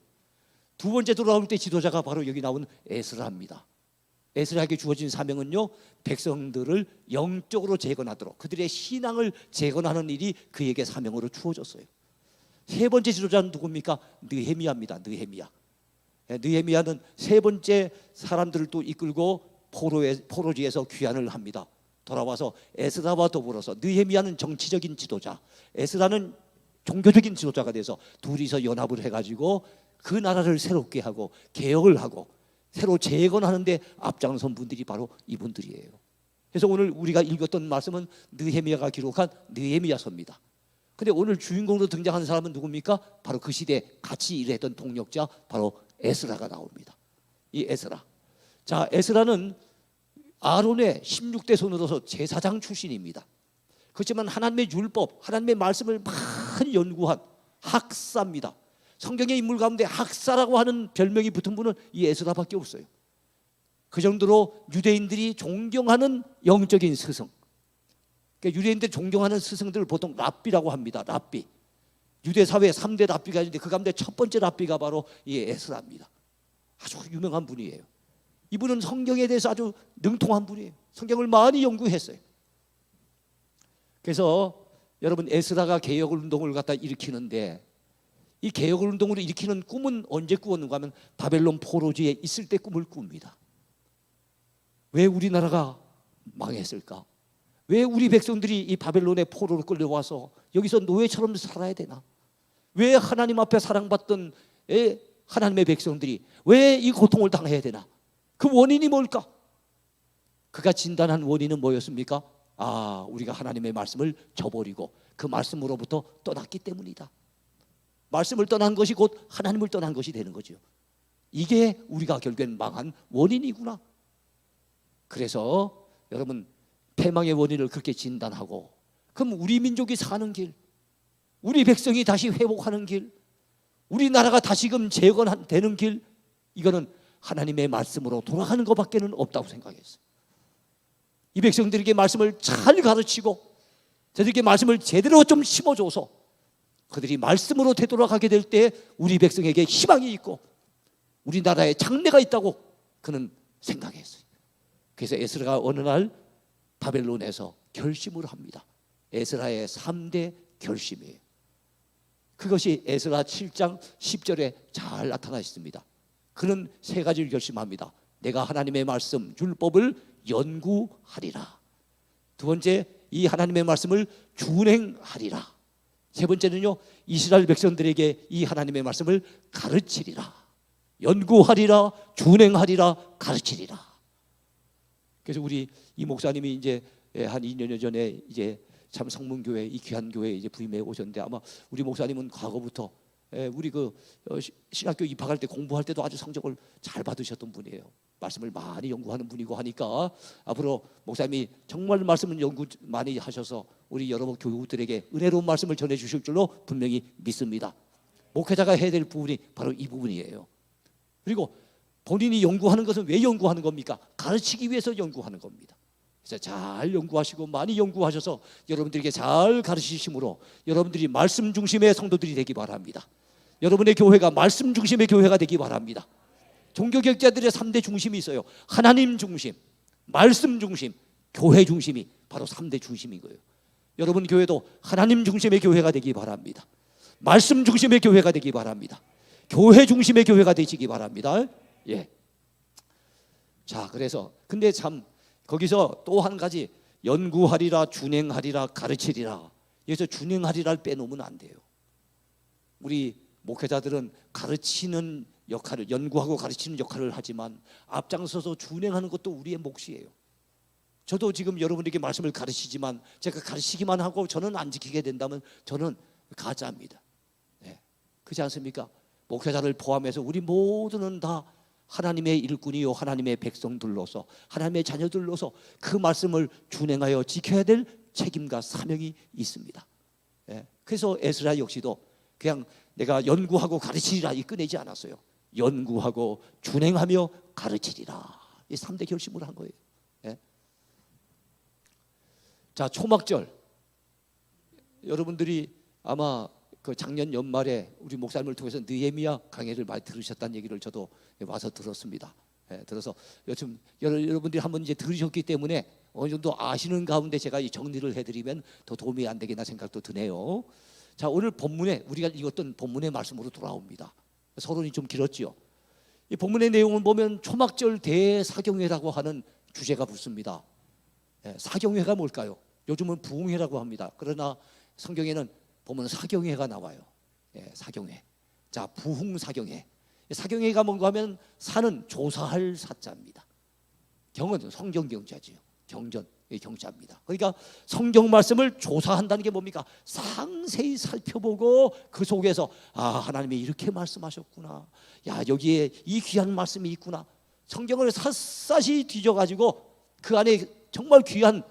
두 번째 돌아올 때 지도자가 바로 여기 나온 에스라입니다. 에스라에게 주어진 사명은요, 백성들을 영적으로 재건하도록 그들의 신앙을 재건하는 일이 그에게 사명으로 주어졌어요. 세 번째 지도자는 누굽니까? 느헤미야입니다. 느헤미야는 세 번째 사람들을 또 이끌고 포로지에서 귀환을 합니다. 돌아와서 에스라와 더불어서 느헤미야는 정치적인 지도자, 에스라는 종교적인 지도자가 돼서 둘이서 연합을 해가지고 그 나라를 새롭게 하고 개혁을 하고 새로 재건하는데 앞장선 분들이 바로 이분들이에요. 그래서 오늘 우리가 읽었던 말씀은 느헤미야가 기록한 느헤미야서입니다. 근데 오늘 주인공으로 등장하는 사람은 누굽니까? 바로 그 시대에 같이 일했던 동력자 바로 에스라가 나옵니다. 이 에스라. 자, 에스라는 아론의 16대 손으로서 제사장 출신입니다. 그렇지만 하나님의 율법, 하나님의 말씀을 많이 연구한 학사입니다. 성경의 인물 가운데 학사라고 하는 별명이 붙은 분은 이 에스라밖에 없어요. 그 정도로 유대인들이 존경하는 영적인 스승. 그러니까 유대인들이 존경하는 스승들을 보통 랍비라고 합니다. 랍비. 유대 사회에 3대 랍비가 있는데 그 가운데 첫 번째 랍비가 바로 이 에스라입니다. 아주 유명한 분이에요. 이분은 성경에 대해서 아주 능통한 분이에요. 성경을 많이 연구했어요. 그래서 여러분 에스라가 개혁 운동을 갖다 일으키는데 이 개혁 운동을 일으키는 꿈은 언제 꾸었는가 하면 바벨론 포로지에 있을 때 꿈을 꿉니다. 왜 우리나라가 망했을까? 왜 우리 백성들이 이 바벨론의 포로로 끌려와서 여기서 노예처럼 살아야 되나? 왜 하나님 앞에 사랑받던 하나님의 백성들이 왜 이 고통을 당해야 되나? 그 원인이 뭘까? 그가 진단한 원인은 뭐였습니까? 우리가 하나님의 말씀을 저버리고 그 말씀으로부터 떠났기 때문이다. 말씀을 떠난 것이 곧 하나님을 떠난 것이 되는 거죠. 이게 우리가 결국엔 망한 원인이구나. 그래서 여러분 패망의 원인을 그렇게 진단하고 그럼 우리 민족이 사는 길, 우리 백성이 다시 회복하는 길, 우리나라가 다시금 재건되는 길, 이거는 하나님의 말씀으로 돌아가는 것밖에는 없다고 생각했어요. 이 백성들에게 말씀을 잘 가르치고 저들에게 말씀을 제대로 좀 심어줘서 그들이 말씀으로 되돌아가게 될 때 우리 백성에게 희망이 있고 우리나라에 장래가 있다고 그는 생각했어요. 그래서 에스라가 어느 날 바벨론에서 결심을 합니다. 에스라의 3대 결심이에요. 그것이 에스라 7장 10절에 잘 나타나 있습니다. 그는 세 가지를 결심합니다. 내가 하나님의 말씀, 율법을 연구하리라. 두 번째, 이 하나님의 말씀을 준행하리라. 세 번째는요, 이스라엘 백성들에게 이 하나님의 말씀을 가르치리라. 연구하리라, 준행하리라, 가르치리라. 그래서 우리 이 목사님이 이제 한 2년여 전에 이제 참 성문교회 이 귀한 교회에 이제 부임해 오셨는데 아마 우리 목사님은 과거부터 우리 그 신학교 입학할 때 공부할 때도 아주 성적을 잘 받으셨던 분이에요. 말씀을 많이 연구하는 분이고 하니까 앞으로 목사님이 정말 말씀을 연구 많이 하셔서 우리 여러분 교우들에게 은혜로운 말씀을 전해 주실 줄로 분명히 믿습니다. 목회자가 해야 될 부분이 바로 이 부분이에요. 그리고 본인이 연구하는 것은 왜 연구하는 겁니까? 가르치기 위해서 연구하는 겁니다. 그래서 잘 연구하시고 많이 연구하셔서 여러분들에게 잘 가르치심으로 여러분들이 말씀 중심의 성도들이 되기 바랍니다. 여러분의 교회가 말씀 중심의 교회가 되기 바랍니다. 종교개혁자들의 3대 중심이 있어요. 하나님 중심, 말씀 중심, 교회 중심이 바로 3대 중심인 거예요. 여러분 교회도 하나님 중심의 교회가 되기 바랍니다. 말씀 중심의 교회가 되기 바랍니다. 교회 중심의 교회가 되시기 바랍니다. 예. 자, 그래서 근데 참 거기서 또 한 가지 연구하리라, 준행하리라, 가르치리라. 여기서 준행하리라를 빼놓으면 안 돼요. 우리 목회자들은 가르치는 역할을, 연구하고 가르치는 역할을 하지만 앞장서서 준행하는 것도 우리의 몫이에요. 저도 지금 여러분에게 말씀을 가르치지만 제가 가르치기만 하고 저는 안 지키게 된다면 저는 가짜입니다. 네. 그렇지 않습니까? 목회자를 포함해서 우리 모두는 다 하나님의 일꾼이요 하나님의 백성들로서, 하나님의 자녀들로서 그 말씀을 준행하여 지켜야 될 책임과 사명이 있습니다. 예. 그래서 에스라 역시도 그냥 내가 연구하고 가르치리라 이 꺼내지 않았어요. 연구하고 준행하며 가르치리라, 이 3대 결심을 한 거예요. 예. 자, 초막절, 여러분들이 아마 그 작년 연말에 우리 목사님을 통해서 느헤미야 강해를 많이 들으셨다는 얘기를 저도 와서 들었습니다. 예, 들어서 요즘 여러분들이 한번 이제 들으셨기 때문에 어느 정도 아시는 가운데 제가 이 정리를 해드리면 더 도움이 안 되겠나 생각도 드네요. 자, 오늘 본문에 우리가 읽었던 본문의 말씀으로 돌아옵니다. 서론이 좀 길었지요. 이 본문의 내용을 보면 초막절 대사경회라고 하는 주제가 붙습니다. 예, 사경회가 뭘까요? 요즘은 부흥회라고 합니다. 그러나 성경에는 보면 사경회가 나와요. 예, 사경회. 자, 부흥사경회. 사경회가 뭔가 하면 사는 조사할 사자입니다. 경은 성경경자지요. 경전, 경자입니다. 그러니까 성경 말씀을 조사한다는 게 뭡니까? 상세히 살펴보고 그 속에서 하나님이 이렇게 말씀하셨구나. 야, 여기에 이 귀한 말씀이 있구나. 성경을 샅샅이 뒤져가지고 그 안에 정말 귀한,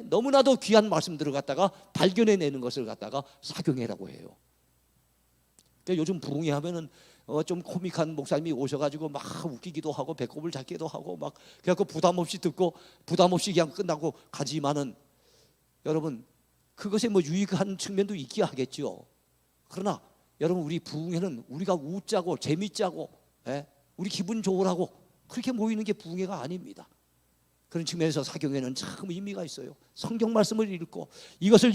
너무나도 귀한 말씀들을 갖다가 발견해내는 것을 갖다가 사경회라고 해요. 그러니까 요즘 부흥회 하면은 좀 코믹한 목사님이 오셔가지고 막 웃기기도 하고 배꼽을 잡기도 하고 막 그래갖고 부담 없이 듣고 부담 없이 그냥 끝나고 가지만은, 여러분 그것에 뭐 유익한 측면도 있기 하겠죠. 그러나 여러분, 우리 부흥회는 우리가 웃자고 재밌자고, 우리 기분 좋으라고 그렇게 모이는 게 부흥회가 아닙니다. 그런 측면에서 사경회는 참 의미가 있어요. 성경 말씀을 읽고 이것을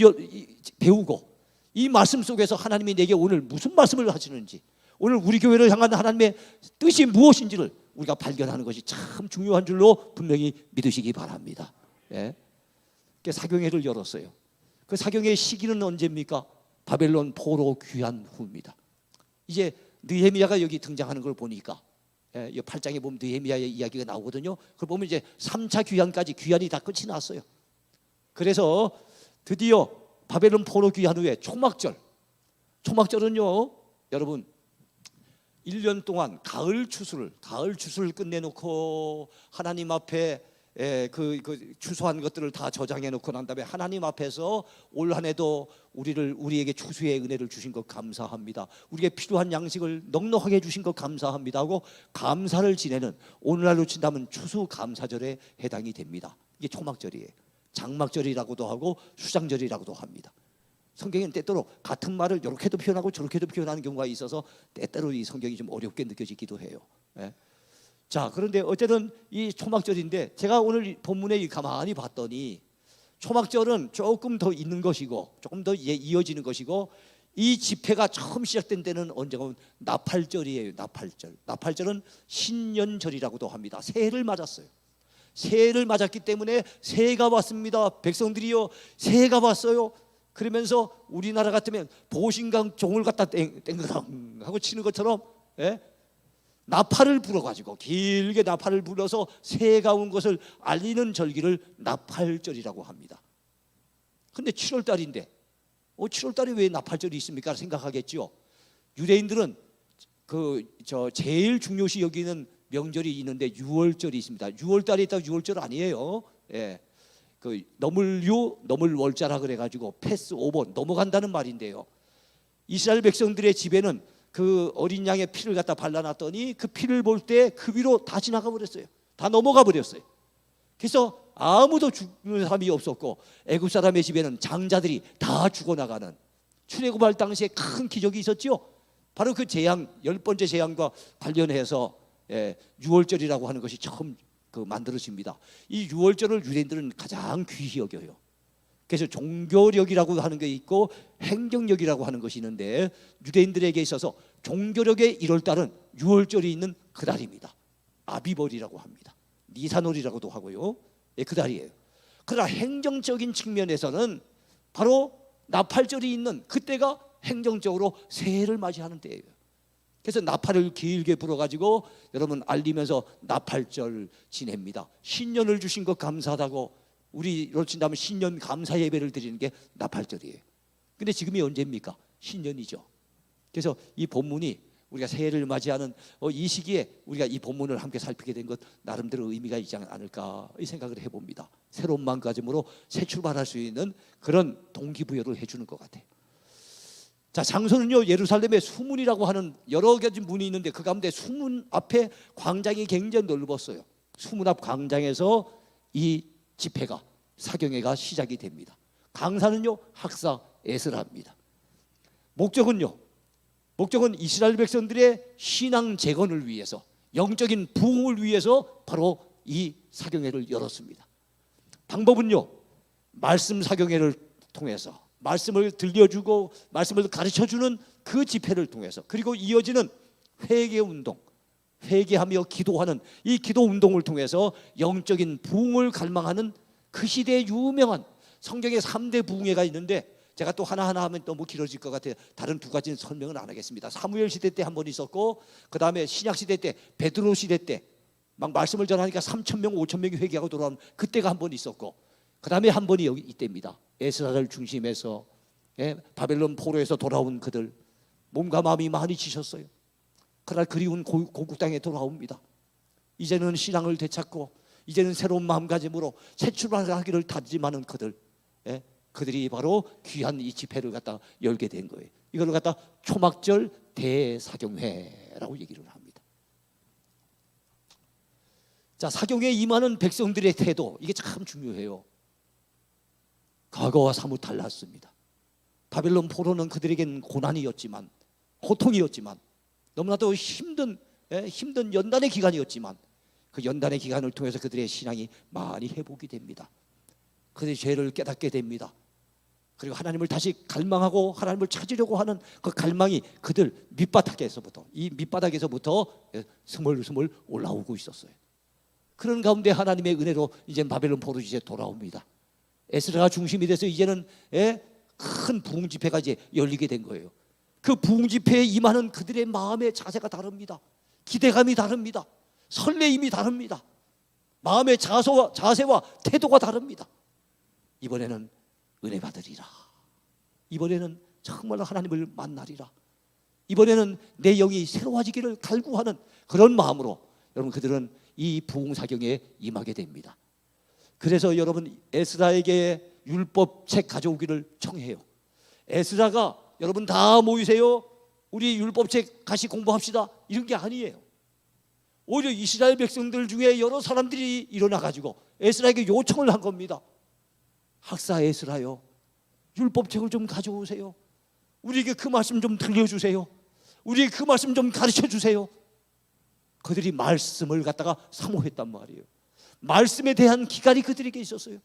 배우고 이 말씀 속에서 하나님이 내게 오늘 무슨 말씀을 하시는지, 오늘 우리 교회를 향한 하나님의 뜻이 무엇인지를 우리가 발견하는 것이 참 중요한 줄로 분명히 믿으시기 바랍니다. 예. 사경회를 열었어요. 그 사경회의 시기는 언제입니까? 바벨론 포로 귀환 후입니다. 이제 느헤미야가 여기 등장하는 걸 보니까, 이 8장에 보면 느헤미야의 이야기가 나오거든요. 그걸 보면 이제 3차 귀환까지 귀환이 다 끝이 났어요. 그래서 드디어 바벨론 포로 귀환 후에 초막절은요 여러분 1년 동안 가을 추수를 끝내놓고 하나님 앞에 그 추수한 것들을 다 저장해 놓고 난 다음에 하나님 앞에서 올 한 해도 우리에게 추수의 은혜를 주신 것 감사합니다. 우리에게 필요한 양식을 넉넉하게 주신 것 감사합니다 하고 감사를 지내는, 오늘날로 친다면 추수 감사절에 해당이 됩니다. 이게 초막절이에요. 장막절이라고도 하고 수장절이라고도 합니다. 성경에는 때때로 같은 말을 이렇게도 표현하고 저렇게도 표현하는 경우가 있어서 때때로 이 성경이 좀 어렵게 느껴지기도 해요. 자, 그런데 어쨌든 이 초막절인데, 제가 오늘 본문에 가만히 봤더니 초막절은 조금 더 있는 것이고 조금 더 이어지는 것이고, 이 집회가 처음 시작된 때는 언제가 나팔절이에요. 나팔절은 신년절이라고도 합니다. 새해를 맞았어요. 새해를 맞았기 때문에 새해가 왔습니다. 백성들이요, 새해가 왔어요. 그러면서 우리나라 같으면 보신강 종을 갖다 땡그랑 하고 치는 것처럼, 나팔을 불어가지고 길게 나팔을 불어서 새해가 온 것을 알리는 절기를 나팔절이라고 합니다. 근데 7월달인데 7월달에 왜 나팔절이 있습니까? 생각하겠죠. 유대인들은 제일 중요시 여기는 명절이 있는데 6월절이 있습니다. 6월달에 있다가 6월절 아니에요. 넘을 월자라 그래가지고 패스 오버, 넘어간다는 말인데요. 이스라엘 백성들의 집에는 그 어린 양의 피를 갖다 발라놨더니 그 피를 볼 때 그 위로 다 지나가 버렸어요. 다 넘어가 버렸어요. 그래서 아무도 죽는 사람이 없었고 애굽 사람의 집에는 장자들이 다 죽어나가는 출애굽할 당시에 큰 기적이 있었죠. 바로 그 재앙, 10번째 재앙과 관련해서 6월절이라고 하는 것이 처음 만들어집니다. 이 6월절을 유대인들은 가장 귀히 여겨요. 그래서 종교력이라고 하는 게 있고 행정력이라고 하는 것이 있는데, 유대인들에게 있어서 종교력의 1월달은 6월절이 있는 그날입니다. 아비벌이라고 합니다. 니산월이라고도 하고요. 그 달이에요. 그러나 행정적인 측면에서는 바로 나팔절이 있는 그때가 행정적으로 새해를 맞이하는 때예요. 그래서 나팔을 길게 불어가지고 여러분 알리면서 나팔절 지냅니다. 신년을 주신 것 감사하다고 우리로 친다면 신년 감사 예배를 드리는 게 나팔절이에요. 근데 지금이 언제입니까? 신년이죠. 그래서 이 본문이 우리가 새해를 맞이하는 이 시기에 우리가 이 본문을 함께 살피게 된 것 나름대로 의미가 있지 않을까 이 생각을 해봅니다. 새로운 마음가짐으로 새 출발할 수 있는 그런 동기부여를 해주는 것 같아요. 자, 장소는요 예루살렘에 수문이라고 하는 여러 가지 문이 있는데 그 가운데 수문 앞에 광장이 굉장히 넓었어요. 수문 앞 광장에서 이 집회가 사경회가 시작이 됩니다. 강사는요 학사 에스라입니다. 목적은 이스라엘 백성들의 신앙 재건을 위해서, 영적인 부흥을 위해서 바로 이 사경회를 열었습니다. 방법은요 말씀 사경회를 통해서 말씀을 들려주고 말씀을 가르쳐주는 그 집회를 통해서, 그리고 이어지는 회개운동, 회개하며 기도하는 이 기도운동을 통해서 영적인 부흥을 갈망하는 그 시대의 유명한 성경의 3대 부흥회가 있는데 제가 또 하나하나 하면 너무 길어질 것 같아요. 다른 두 가지는 설명은 안 하겠습니다. 사무엘 시대 때 한 번 있었고, 그 다음에 신약 시대 때 베드로 시대 때 막 말씀을 전하니까 3,000명 5,000명이 회개하고 돌아오는 그때가 한 번 있었고, 그 다음에 한 번이 여기 이때입니다. 에스라를 중심해서 바벨론 포로에서 돌아온 그들 몸과 마음이 많이 지셨어요. 그날 그리운 고국 땅에 돌아옵니다. 이제는 신앙을 되찾고 이제는 새로운 마음가짐으로 새 출발하기를 다짐하는 그들, 그들이 바로 귀한 이 집회를 갖다 열게 된 거예요. 이걸 갖다 초막절 대사경회라고 얘기를 합니다. 자, 사경회에 임하는 백성들의 태도, 이게 참 중요해요. 과거와 사뭇 달랐습니다. 바벨론 포로는 그들에겐 고난이었지만, 고통이었지만, 너무나도 힘든 연단의 기간이었지만, 그 연단의 기간을 통해서 그들의 신앙이 많이 회복이 됩니다. 그들의 죄를 깨닫게 됩니다. 그리고 하나님을 다시 갈망하고 하나님을 찾으려고 하는 그 갈망이 그들 밑바닥에서부터 스물스물 올라오고 있었어요. 그런 가운데 하나님의 은혜로 이제 바벨론 포로 이제 돌아옵니다. 에스라가 중심이 돼서 이제는 큰 부흥 집회가 이제 열리게 된 거예요. 그 부흥 집회에 임하는 그들의 마음의 자세가 다릅니다. 기대감이 다릅니다. 설레임이 다릅니다. 마음의 자세와 태도가 다릅니다. 이번에는 은혜 받으리라. 이번에는 정말로 하나님을 만나리라. 이번에는 내 영이 새로워지기를 갈구하는 그런 마음으로 여러분 그들은 이 부흥사경에 임하게 됩니다. 그래서 여러분 에스라에게 율법책 가져오기를 청해요. 에스라가 여러분 다 모이세요, 우리 율법책 같이 공부합시다, 이런 게 아니에요. 오히려 이스라엘 백성들 중에 여러 사람들이 일어나가지고 에스라에게 요청을 한 겁니다. 학사 에스라요, 율법책을 좀 가져오세요. 우리에게 그 말씀 좀 들려주세요. 우리에게 그 말씀 좀 가르쳐주세요. 그들이 말씀을 갖다가 사모했단 말이에요. 말씀에 대한 기갈이 그들에게 있었어요.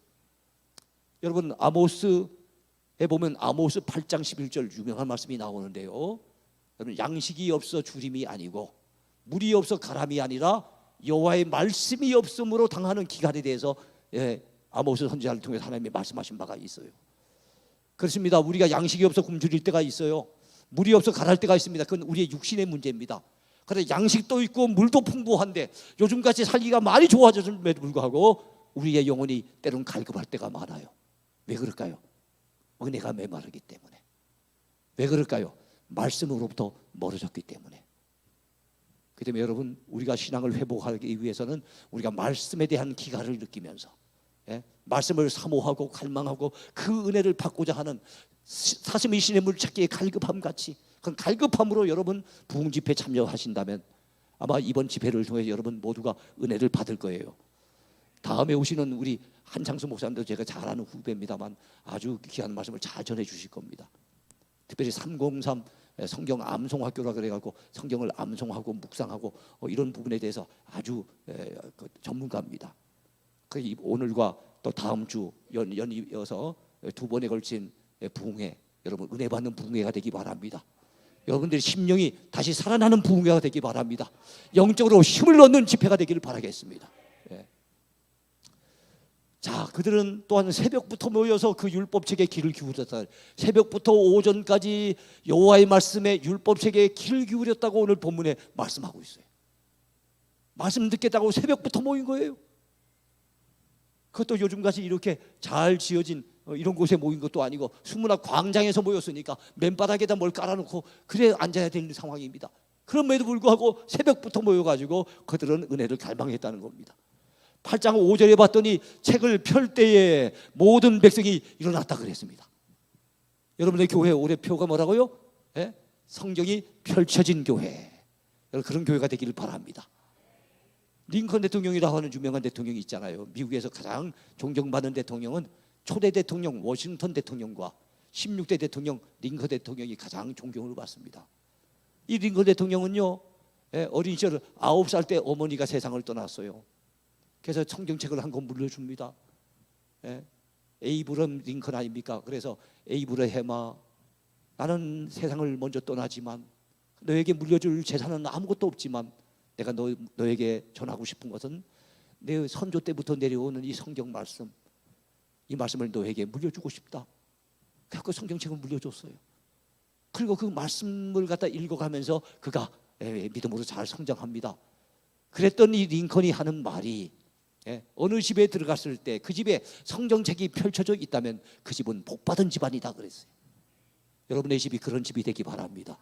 여러분 아모스에 보면 아모스 8장 11절 유명한 말씀이 나오는데요, 여러분 양식이 없어 주림이 아니고 물이 없어 가람이 아니라 여호와의 말씀이 없음으로 당하는 기갈에 대해서 아모스 선지자를 통해 하나님이 말씀하신 바가 있어요. 그렇습니다. 우리가 양식이 없어 굶주릴 때가 있어요. 물이 없어 가랄 때가 있습니다. 그건 우리의 육신의 문제입니다. 그런데 양식도 있고 물도 풍부한데 요즘같이 살기가 많이 좋아졌음에도 불구하고 우리의 영혼이 때로는 갈급할 때가 많아요. 왜 그럴까요? 은혜가 메마르기 때문에. 왜 그럴까요? 말씀으로부터 멀어졌기 때문에. 그 때문에 여러분 우리가 신앙을 회복하기 위해서는 우리가 말씀에 대한 기갈을 느끼면서 말씀을 사모하고 갈망하고 그 은혜를 받고자 하는 사슴의 신의 물 찾기의 갈급함 같이, 그런 갈급함으로 여러분 부흥 집회 참여하신다면 아마 이번 집회를 통해 여러분 모두가 은혜를 받을 거예요. 다음에 오시는 우리 한창수 목사님도 제가 잘 아는 후배입니다만 아주 귀한 말씀을 잘 전해 주실 겁니다. 특별히 303 성경 암송학교라 그래가지고 성경을 암송하고 묵상하고 이런 부분에 대해서 아주 전문가입니다. 오늘과 또 다음 주 연이어서 두 번에 걸친 부흥회, 여러분 은혜 받는 부흥회가 되기 바랍니다. 여러분들의 심령이 다시 살아나는 부흥회가 되기 바랍니다. 영적으로 힘을 얻는 집회가 되기를 바라겠습니다. 자, 그들은 또한 새벽부터 모여서 그 율법책에 귀를 기울였다. 새벽부터 오전까지 여호와의 말씀에 율법책에 귀를 기울였다고 오늘 본문에 말씀하고 있어요. 말씀 듣겠다고 새벽부터 모인 거예요. 그것도 요즘같이 이렇게 잘 지어진 이런 곳에 모인 것도 아니고 수문학 광장에서 모였으니까 맨바닥에다 뭘 깔아놓고 그래 앉아야 되는 상황입니다. 그럼에도 불구하고 새벽부터 모여가지고 그들은 은혜를 갈망했다는 겁니다. 8장 5절에 봤더니 책을 펼 때에 모든 백성이 일어났다 그랬습니다. 여러분의 교회 올해 표가 뭐라고요? 예? 성경이 펼쳐진 교회. 그런 교회가 되기를 바랍니다. 링컨 대통령이라고 하는 유명한 대통령이 있잖아요. 미국에서 가장 존경받는 대통령은 초대 대통령 워싱턴 대통령과 16대 대통령 링컨 대통령이 가장 존경을 받습니다. 이 링컨 대통령은요, 어린 시절 9살 때 어머니가 세상을 떠났어요. 그래서 성경책을 한 권 물려줍니다. 에이브럼 링컨 아닙니까? 그래서 에이브러헤마, 나는 세상을 먼저 떠나지만 너에게 물려줄 재산은 아무것도 없지만 내가 너에게 전하고 싶은 것은 내 선조 때부터 내려오는 이 성경 말씀, 이 말씀을 너에게 물려주고 싶다. 그래서 성경책을 물려줬어요. 그리고 그 말씀을 갖다 읽어가면서 그가 믿음으로 잘 성장합니다. 그랬더니 링컨이 하는 말이 어느 집에 들어갔을 때 그 집에 성경책이 펼쳐져 있다면 그 집은 복받은 집안이다 그랬어요. 여러분의 집이 그런 집이 되기 바랍니다.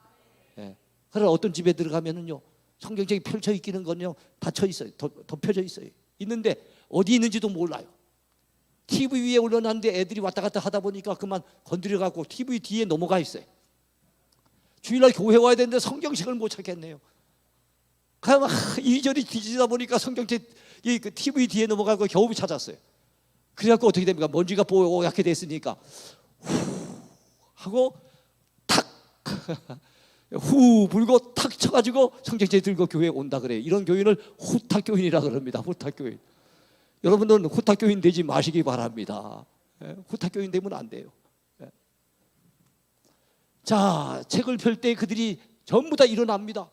그러나 어떤 집에 들어가면은요, 성경책이 펼쳐 있기는 건요 닫혀 있어요. 덮여져 있어요. 있는데 어디 있는지도 몰라요. TV 위에 올려놨는데 애들이 왔다 갔다 하다 보니까 그만 건드려갖고 TV 뒤에 넘어가 있어요. 주일날 교회 와야 되는데 성경책을 못 찾겠네요. 그냥 이리저리 뒤지다 보니까 성경책 그 TV 뒤에 넘어가고 겨우 찾았어요. 그래갖고 어떻게 됩니까? 먼지가 뽀얗게 됐으니까 후 하고 탁 후 불고 탁 쳐가지고 성경책 들고 교회에 온다 그래요. 이런 교인을 후탁교인이라 그럽니다. 후탁교인. 여러분들은 후탁교인 되지 마시기 바랍니다. 후탁교인 되면 안 돼요. 자, 책을 펼 때 그들이 전부 다 일어납니다.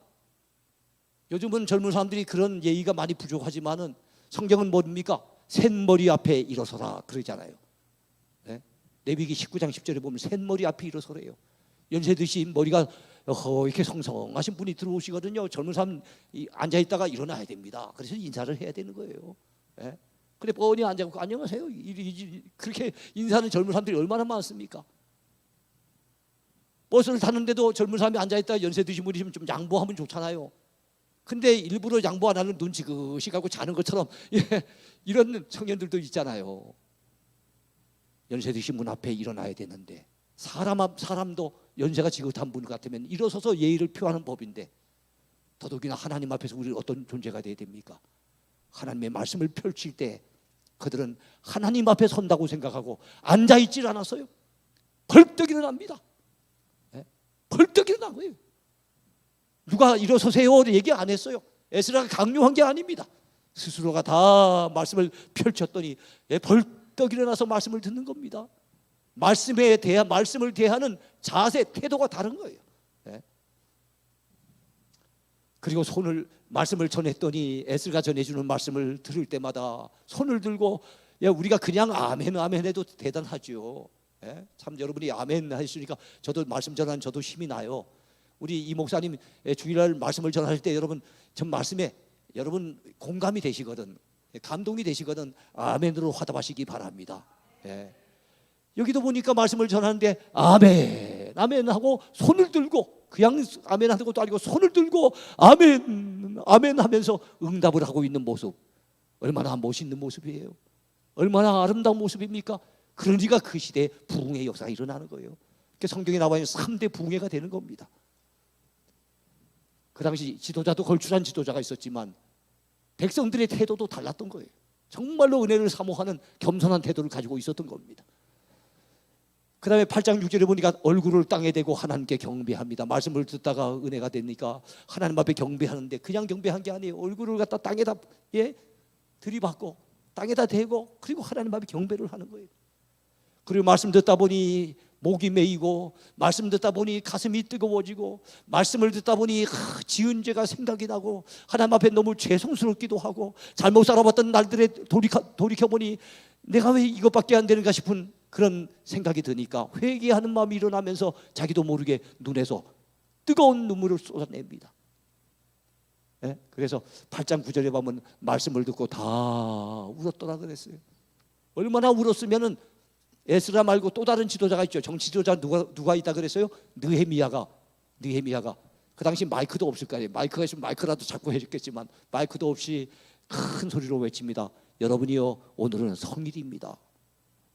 요즘은 젊은 사람들이 그런 예의가 많이 부족하지만은 성경은 뭡니까? 샌머리 앞에 일어서라 그러잖아요. 레위기 19장 10절에 보면 샌머리 앞에 일어서래요. 연세 드신 머리가 이렇게 성성하신 분이 들어오시거든요. 젊은 사람 앉아있다가 일어나야 됩니다. 그래서 인사를 해야 되는 거예요. 그래 뻔히 앉아있고 안녕하세요. 그렇게 인사하는 젊은 사람들이 얼마나 많습니까? 버스를 타는데도 젊은 사람이 앉아있다가 연세 드신 분이 좀 양보하면 좋잖아요. 근데 일부러 양보 안 하는 눈 지그시 가고 자는 것처럼 이런 청년들도 있잖아요. 연세 드신 분 앞에 일어나야 되는데 사람도 연세가 지긋한 분 같으면 일어서서 예의를 표하는 법인데 더더욱이나 하나님 앞에서 우리 어떤 존재가 돼야 됩니까? 하나님의 말씀을 펼칠 때 그들은 하나님 앞에 선다고 생각하고 앉아있질 않았어요. 벌떡 일어납니다. 벌떡 일어난 거예요. 누가 일어서세요 얘기 안 했어요. 에스라가 강요한 게 아닙니다. 스스로가 다 말씀을 펼쳤더니 벌떡 일어나서 말씀을 듣는 겁니다. 말씀을 대하는 자세, 태도가 다른 거예요. 그리고 말씀을 전했더니 에스라가 전해주는 말씀을 들을 때마다 손을 들고 우리가 그냥 아멘 아멘 해도 대단하죠. 참 여러분이 아멘 하시니까 저도 말씀 전하는 저도 힘이 나요. 우리 이 목사님 주일날 말씀을 전할 때 여러분 전 말씀에 여러분 공감이 되시거든, 감동이 되시거든 아멘으로 화답하시기 바랍니다. 여기도 보니까 말씀을 전하는데 아멘 아멘 하고 손을 들고 그냥 아멘 하는 것도 아니고 손을 들고 아멘 아멘 하면서 응답을 하고 있는 모습, 얼마나 멋있는 모습이에요. 얼마나 아름다운 모습입니까? 그러니까 그 시대에 부흥의 역사가 일어나는 거예요. 성경에 나와 있는 3대 부흥회가 되는 겁니다. 그 당시 지도자도 걸출한 지도자가 있었지만 백성들의 태도도 달랐던 거예요. 정말로 은혜를 사모하는 겸손한 태도를 가지고 있었던 겁니다. 그 다음에 8장 6절에 보니까 얼굴을 땅에 대고 하나님께 경배합니다. 말씀을 듣다가 은혜가 되니까 하나님 앞에 경배하는데 그냥 경배한 게 아니에요. 얼굴을 갖다 땅에다 들이받고 땅에다 대고 그리고 하나님 앞에 경배를 하는 거예요. 그리고 말씀 듣다 보니 목이 메이고 말씀 듣다 보니 가슴이 뜨거워지고 말씀을 듣다 보니 지은 죄가 생각이 나고 하나님 앞에 너무 죄송스럽기도 하고 잘못 살아봤던 날들에 돌이켜보니 내가 왜 이것밖에 안 되는가 싶은 그런 생각이 드니까 회개하는 마음이 일어나면서 자기도 모르게 눈에서 뜨거운 눈물을 쏟아냅니다. 예? 그래서 8장 9절에 보면 말씀을 듣고 다 울었더라 그랬어요. 얼마나 울었으면은 에스라 말고 또 다른 지도자가 있죠. 정치 지도자 누가 있다 그랬어요? 느헤미야가 그 당시 마이크도 없을 거예요. 마이크가 있으면 마이크라도 잡고 해줬겠지만 마이크도 없이 큰 소리로 외칩니다. 여러분이요, 오늘은 성일입니다.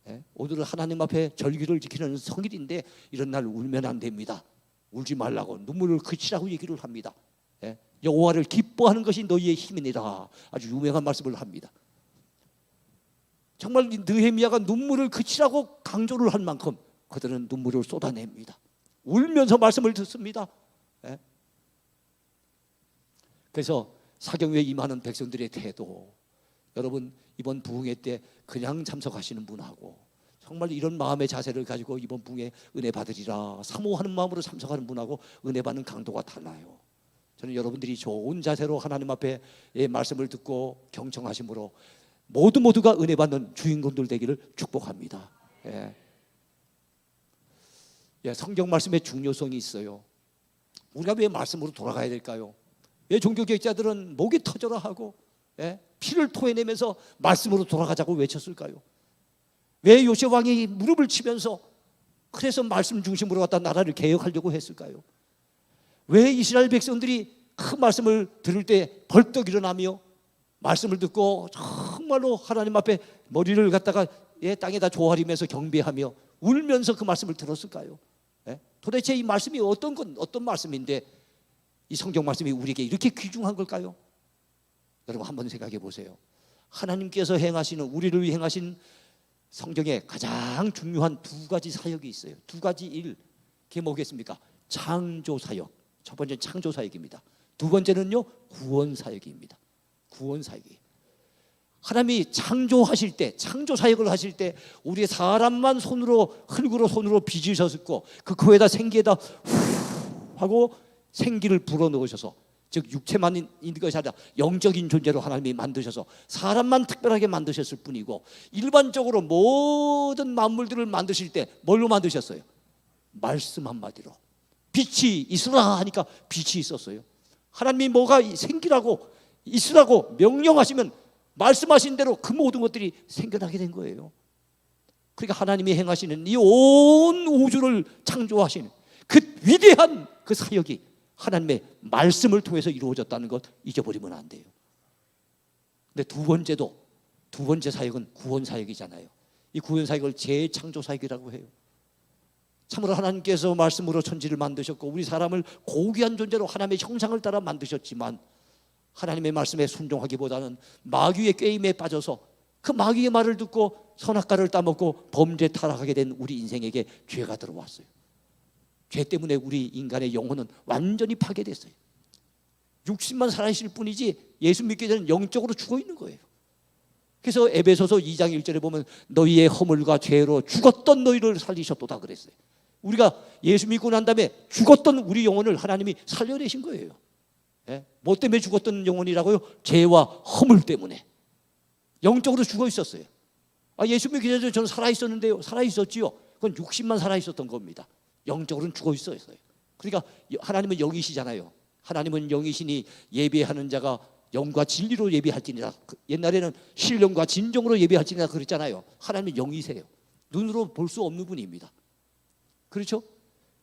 예? 오늘은 하나님 앞에 절기를 지키는 성일인데 이런 날 울면 안 됩니다. 울지 말라고, 눈물을 그치라고 얘기를 합니다. 예? 여호와를 기뻐하는 것이 너희의 힘이니라. 아주 유명한 말씀을 합니다. 정말 느헤미야가 눈물을 그치라고 강조를 한 만큼 그들은 눈물을 쏟아냅니다. 울면서 말씀을 듣습니다. 예? 그래서 사경회에 임하는 백성들의 태도, 여러분 이번 부흥회 때 그냥 참석하시는 분하고 정말 이런 마음의 자세를 가지고 이번 부흥회 은혜 받으리라 사모하는 마음으로 참석하는 분하고 은혜 받는 강도가 달라요. 저는 여러분들이 좋은 자세로 하나님 앞에 말씀을 듣고 경청하심으로 모두가 은혜 받는 주인공들 되기를 축복합니다. 예. 예, 성경 말씀의 중요성이 있어요. 우리가 왜 말씀으로 돌아가야 될까요? 왜 종교개혁자들은 목이 터져라 하고 피를 토해내면서 말씀으로 돌아가자고 외쳤을까요? 왜 요새 왕이 무릎을 치면서 그래서 말씀 중심으로 갖다 나라를 개혁하려고 했을까요? 왜 이스라엘 백성들이 그 말씀을 들을 때 벌떡 일어나며 말씀을 듣고 정말로 하나님 앞에 머리를 갖다가 땅에다 조아리면서 경배하며 울면서 그 말씀을 들었을까요? 도대체 이 말씀이 어떤 말씀인데 이 성경 말씀이 우리에게 이렇게 귀중한 걸까요? 여러분 한번 생각해 보세요. 하나님께서 행하시는, 우리를 위해 행하신 성경에 가장 중요한 두 가지 사역이 있어요. 두 가지 일. 그게 뭐겠습니까? 창조 사역. 첫 번째는 창조 사역입니다. 두 번째는요, 구원 사역입니다. 구원 사역이. 하나님이 창조하실 때, 창조 사역을 하실 때 우리 사람만 흙으로 손으로 빚으셨고 그 코에다 생기에다 후 하고 생기를 불어넣으셔서, 즉 육체만 있는 것이 아니라 영적인 존재로 하나님이 만드셔서 사람만 특별하게 만드셨을 뿐이고, 일반적으로 모든 만물들을 만드실 때 뭘로 만드셨어요? 말씀 한마디로. 빛이 있으라 하니까 빛이 있었어요. 하나님이 뭐가 생기라고 있으라고 명령하시면 말씀하신 대로 그 모든 것들이 생겨나게 된 거예요. 그러니까 하나님이 행하시는 이 온 우주를 창조하시는 그 위대한 그 사역이 하나님의 말씀을 통해서 이루어졌다는 것 잊어버리면 안 돼요. 근데 두 번째 사역은 구원 사역이잖아요. 이 구원 사역을 재창조 사역이라고 해요. 참으로 하나님께서 말씀으로 천지를 만드셨고 우리 사람을 고귀한 존재로 하나님의 형상을 따라 만드셨지만 하나님의 말씀에 순종하기보다는 마귀의 꾀임에 빠져서 그 마귀의 말을 듣고 선악과를 따먹고 범죄 타락하게 된 우리 인생에게 죄가 들어왔어요. 죄 때문에 우리 인간의 영혼은 완전히 파괴됐어요. 육신만 살아있을 뿐이지 예수 믿기 전에 영적으로 죽어 있는 거예요. 그래서 에베소서 2장 1절에 보면 너희의 허물과 죄로 죽었던 너희를 살리셨도다 그랬어요. 우리가 예수 믿고 난 다음에 죽었던 우리 영혼을 하나님이 살려내신 거예요. 뭐 때문에 죽었던 영혼이라고요? 죄와 허물 때문에 영적으로 죽어 있었어요. 예수 믿기 전에 저는 살아있었는데요. 살아있었지요. 그건 육신만 살아있었던 겁니다. 영적으로는 죽어 있었어요. 그러니까 하나님은 영이시잖아요. 하나님은 영이시니 예배하는 자가 영과 진리로 예배할지니라. 옛날에는 신령과 진정으로 예배할지니라 그랬잖아요. 하나님은 영이세요. 눈으로 볼 수 없는 분입니다. 그렇죠?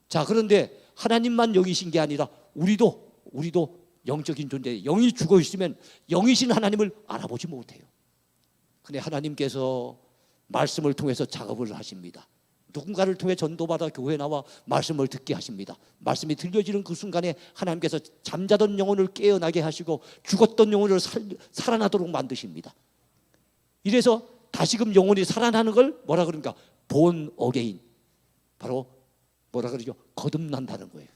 자, 그런데 하나님만 영이신 게 아니라 우리도 영적인 존재, 영이 죽어 있으면 영이신 하나님을 알아보지 못해요. 근데 하나님께서 말씀을 통해서 작업을 하십니다. 누군가를 통해 전도받아 교회에 나와 말씀을 듣게 하십니다. 말씀이 들려지는 그 순간에 하나님께서 잠자던 영혼을 깨어나게 하시고 죽었던 영혼을 살아나도록 만드십니다. 이래서 다시금 영혼이 살아나는 걸 뭐라 그러니까 born again, 바로 뭐라 그러죠? 거듭난다는 거예요.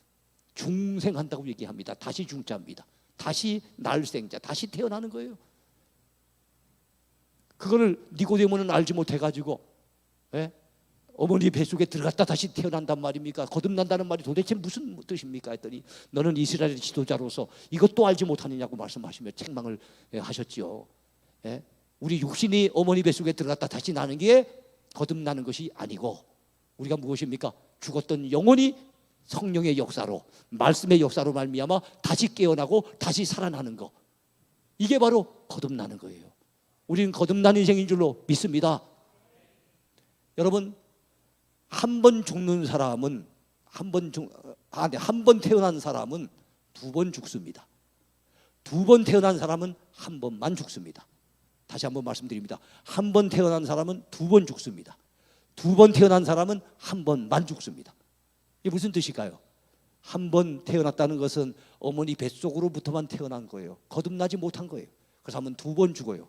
중생한다고 얘기합니다. 다시 중자입니다. 다시 날생자, 다시 태어나는 거예요. 그거를 니고데모는 알지 못해가지고 어머니 뱃속에 들어갔다 다시 태어난단 말입니까? 거듭난다는 말이 도대체 무슨 뜻입니까? 했더니 너는 이스라엘의 지도자로서 이것도 알지 못하느냐고 말씀하시며 책망을 하셨지요. 우리 육신이 어머니 뱃속에 들어갔다 다시 나는 게 거듭나는 것이 아니고 우리가 무엇입니까? 죽었던 영혼이 성령의 역사로 말씀의 역사로 말미암아 다시 깨어나고 다시 살아나는 거, 이게 바로 거듭나는 거예요. 우리는 거듭나는 인생인 줄로 믿습니다. 여러분, 한 번 죽는 사람은 한 번 태어난 사람은 두 번 죽습니다. 두 번 태어난 사람은 한 번만 죽습니다. 다시 한번 말씀드립니다. 한 번 태어난 사람은 두 번 죽습니다. 두 번 태어난 사람은 한 번만 죽습니다. 이게 무슨 뜻일까요? 한 번 태어났다는 것은 어머니 뱃속으로부터만 태어난 거예요. 거듭나지 못한 거예요. 그래서 한번 두 번 죽어요.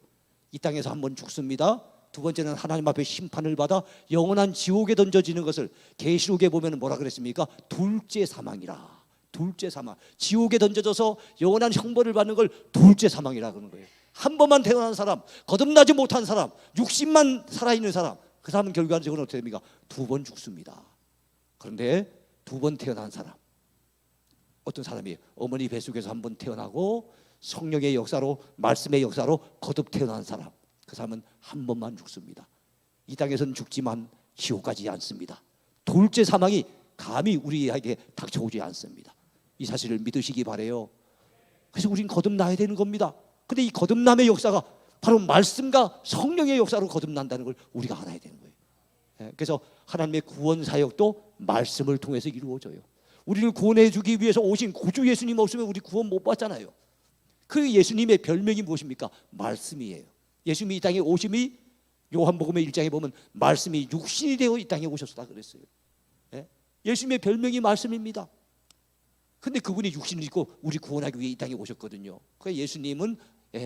이 땅에서 한 번 죽습니다. 두 번째는 하나님 앞에 심판을 받아 영원한 지옥에 던져지는 것을 계시록에 보면 뭐라 그랬습니까? 둘째 사망이라. 둘째 사망. 지옥에 던져져서 영원한 형벌을 받는 걸 둘째 사망이라 그러는 거예요. 한 번만 태어난 사람, 거듭나지 못한 사람, 육신만 살아있는 사람, 그 사람은 결과적으로 어떻게 됩니까? 두 번 죽습니다. 그런데 두 번 태어난 사람, 어떤 사람이 어머니 뱃속에서 한 번 태어나고 성령의 역사로 말씀의 역사로 거듭 태어난 사람, 그 사람은 한 번만 죽습니다. 이 땅에서는 죽지만 지옥 가지 않습니다. 둘째 사망이 감히 우리에게 닥쳐오지 않습니다. 이 사실을 믿으시기 바라요. 그래서 우리는 거듭나야 되는 겁니다. 근데 이 거듭남의 역사가 바로 말씀과 성령의 역사로 거듭난다는 걸 우리가 알아야 되는 거예요. 그래서 하나님의 구원 사역도 말씀을 통해서 이루어져요. 우리를 구원해 주기 위해서 오신 구주 예수님 없으면 우리 구원 못 받잖아요. 그 예수님의 별명이 무엇입니까? 말씀이에요. 예수님이 이 땅에 오심이 요한복음의 1장에 보면 말씀이 육신이 되어 이 땅에 오셨다 그랬어요. 예수님의 별명이 말씀입니다. 근데 그분이 육신을 입고 우리 구원하기 위해 이 땅에 오셨거든요. 그러니까 예수님은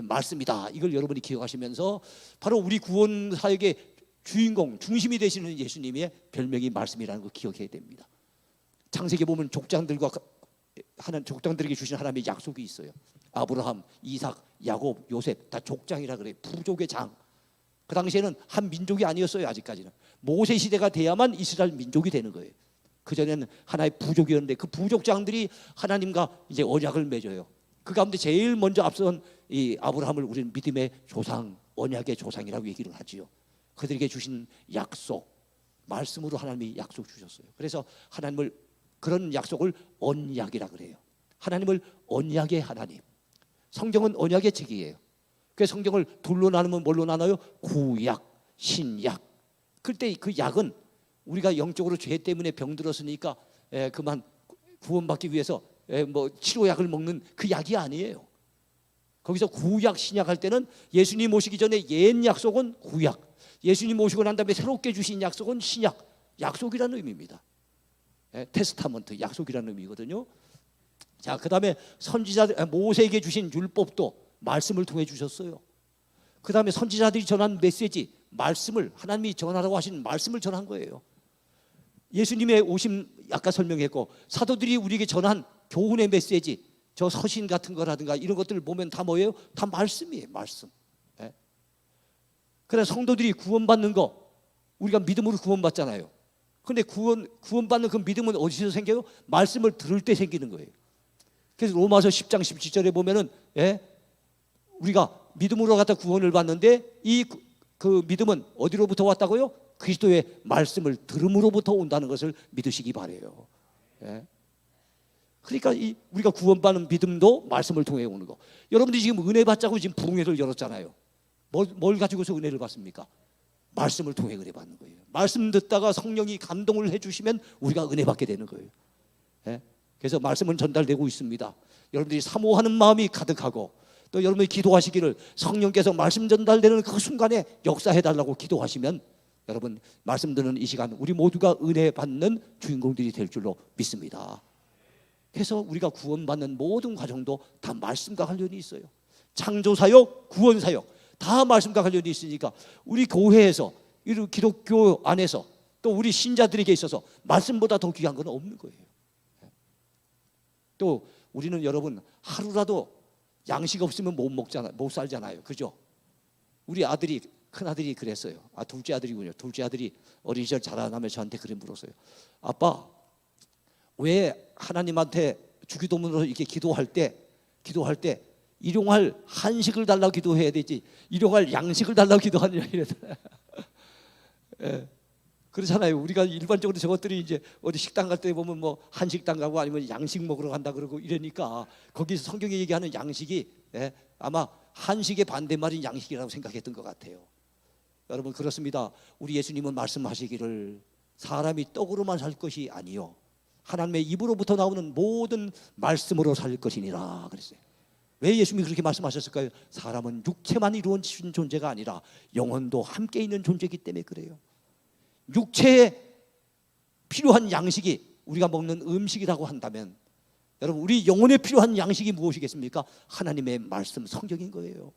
말씀이다. 이걸 여러분이 기억하시면서 바로 우리 구원 사역의 주인공, 중심이 되시는 예수님의 별명이 말씀이라는 걸 기억해야 됩니다. 창세기에 보면 족장들에게 주신 하나님의 약속이 있어요. 아브라함, 이삭, 야곱, 요셉 다 족장이라 그래요. 부족의 장. 그 당시에는 한 민족이 아니었어요. 아직까지는 모세 시대가 돼야만 이스라엘 민족이 되는 거예요. 그 전에는 하나의 부족이었는데 그 부족장들이 하나님과 이제 언약을 맺어요. 그 가운데 제일 먼저 앞선 이 아브라함을 우리는 믿음의 조상, 언약의 조상이라고 얘기를 하지요. 그들에게 주신 약속, 말씀으로 하나님이 약속 주셨어요. 그래서 하나님을, 그런 약속을 언약이라 그래요. 하나님을 언약의 하나님. 성경은 언약의 책이에요. 그 성경을 둘로 나누면 뭘로 나눠요? 구약, 신약. 그때 그 약은 우리가 영적으로 죄 때문에 병들었으니까 그만 구원받기 위해서 뭐 치료약을 먹는 그 약이 아니에요. 거기서 구약, 신약 할 때는 예수님 오시기 전에 옛 약속은 구약, 예수님 오시고 난 다음에 새롭게 주신 약속은 신약, 약속이라는 의미입니다. 테스타먼트, 약속이라는 의미거든요. 자, 그 다음에 선지자들, 모세에게 주신 율법도 말씀을 통해 주셨어요. 그 다음에 선지자들이 전한 메시지, 말씀을, 하나님이 전하라고 하신 말씀을 전한 거예요. 예수님의 오심 아까 설명했고, 사도들이 우리에게 전한 교훈의 메시지, 저 서신 같은 거라든가 이런 것들을 보면 다 뭐예요? 다 말씀이에요. 말씀. 그래서 성도들이 구원받는 거, 우리가 믿음으로 구원받잖아요. 근데 구원받는 그 믿음은 어디서 생겨요? 말씀을 들을 때 생기는 거예요. 그래서 로마서 10장 17절에 보면은 우리가 믿음으로 갖다 구원을 받는데 그 믿음은 어디로부터 왔다고요? 그리스도의 말씀을 들음으로부터 온다는 것을 믿으시기 바라요. 그러니까 우리가 구원받는 믿음도 말씀을 통해 오는 거. 여러분들이 지금 은혜 받자고 지금 부흥회를 열었잖아요. 뭘 가지고서 은혜를 받습니까? 말씀을 통해 은혜 받는 거예요. 말씀 듣다가 성령이 감동을 해주시면 우리가 은혜 받게 되는 거예요. 그래서 말씀은 전달되고 있습니다. 여러분들이 사모하는 마음이 가득하고 또 여러분이 기도하시기를 성령께서 말씀 전달되는 그 순간에 역사해달라고 기도하시면 여러분 말씀 듣는 이 시간 우리 모두가 은혜 받는 주인공들이 될 줄로 믿습니다. 그래서 우리가 구원받는 모든 과정도 다 말씀과 관련이 있어요. 창조사역, 구원사역 다 말씀과 관련이 있으니까 우리 교회에서, 기독교 안에서 또 우리 신자들에게 있어서 말씀보다 더 귀한 건 없는 거예요. 또 우리는 여러분 하루라도 양식 없으면 못 먹잖아요. 못 살잖아요. 그죠? 우리 아들이, 큰아들이 그랬어요. 둘째 아들이군요. 둘째 아들이 어린 시절 자라나며 저한테 그래 물었어요. 아빠, 왜 하나님한테 주기도문으로 이렇게 기도할 때 일용할 한식을 달라고 기도해야 되지 일용할 양식을 달라고 기도하느냐 이래서 예. 그렇잖아요. 우리가 일반적으로 저것들이 이제 어디 식당 갈 때 보면 뭐 한식당 가고 아니면 양식 먹으러 간다 그러고 이러니까 거기서 성경이 얘기하는 양식이 아마 한식의 반대말인 양식이라고 생각했던 것 같아요. 여러분 그렇습니다. 우리 예수님은 말씀하시기를 사람이 떡으로만 살 것이 아니요 하나님의 입으로부터 나오는 모든 말씀으로 살 것이니라 그랬어요. 왜 예수님이 그렇게 말씀하셨을까요? 사람은 육체만 이루어진 존재가 아니라 영혼도 함께 있는 존재이기 때문에 그래요. 육체에 필요한 양식이 우리가 먹는 음식이라고 한다면 여러분 우리 영혼에 필요한 양식이 무엇이겠습니까? 하나님의 말씀 성경인 거예요.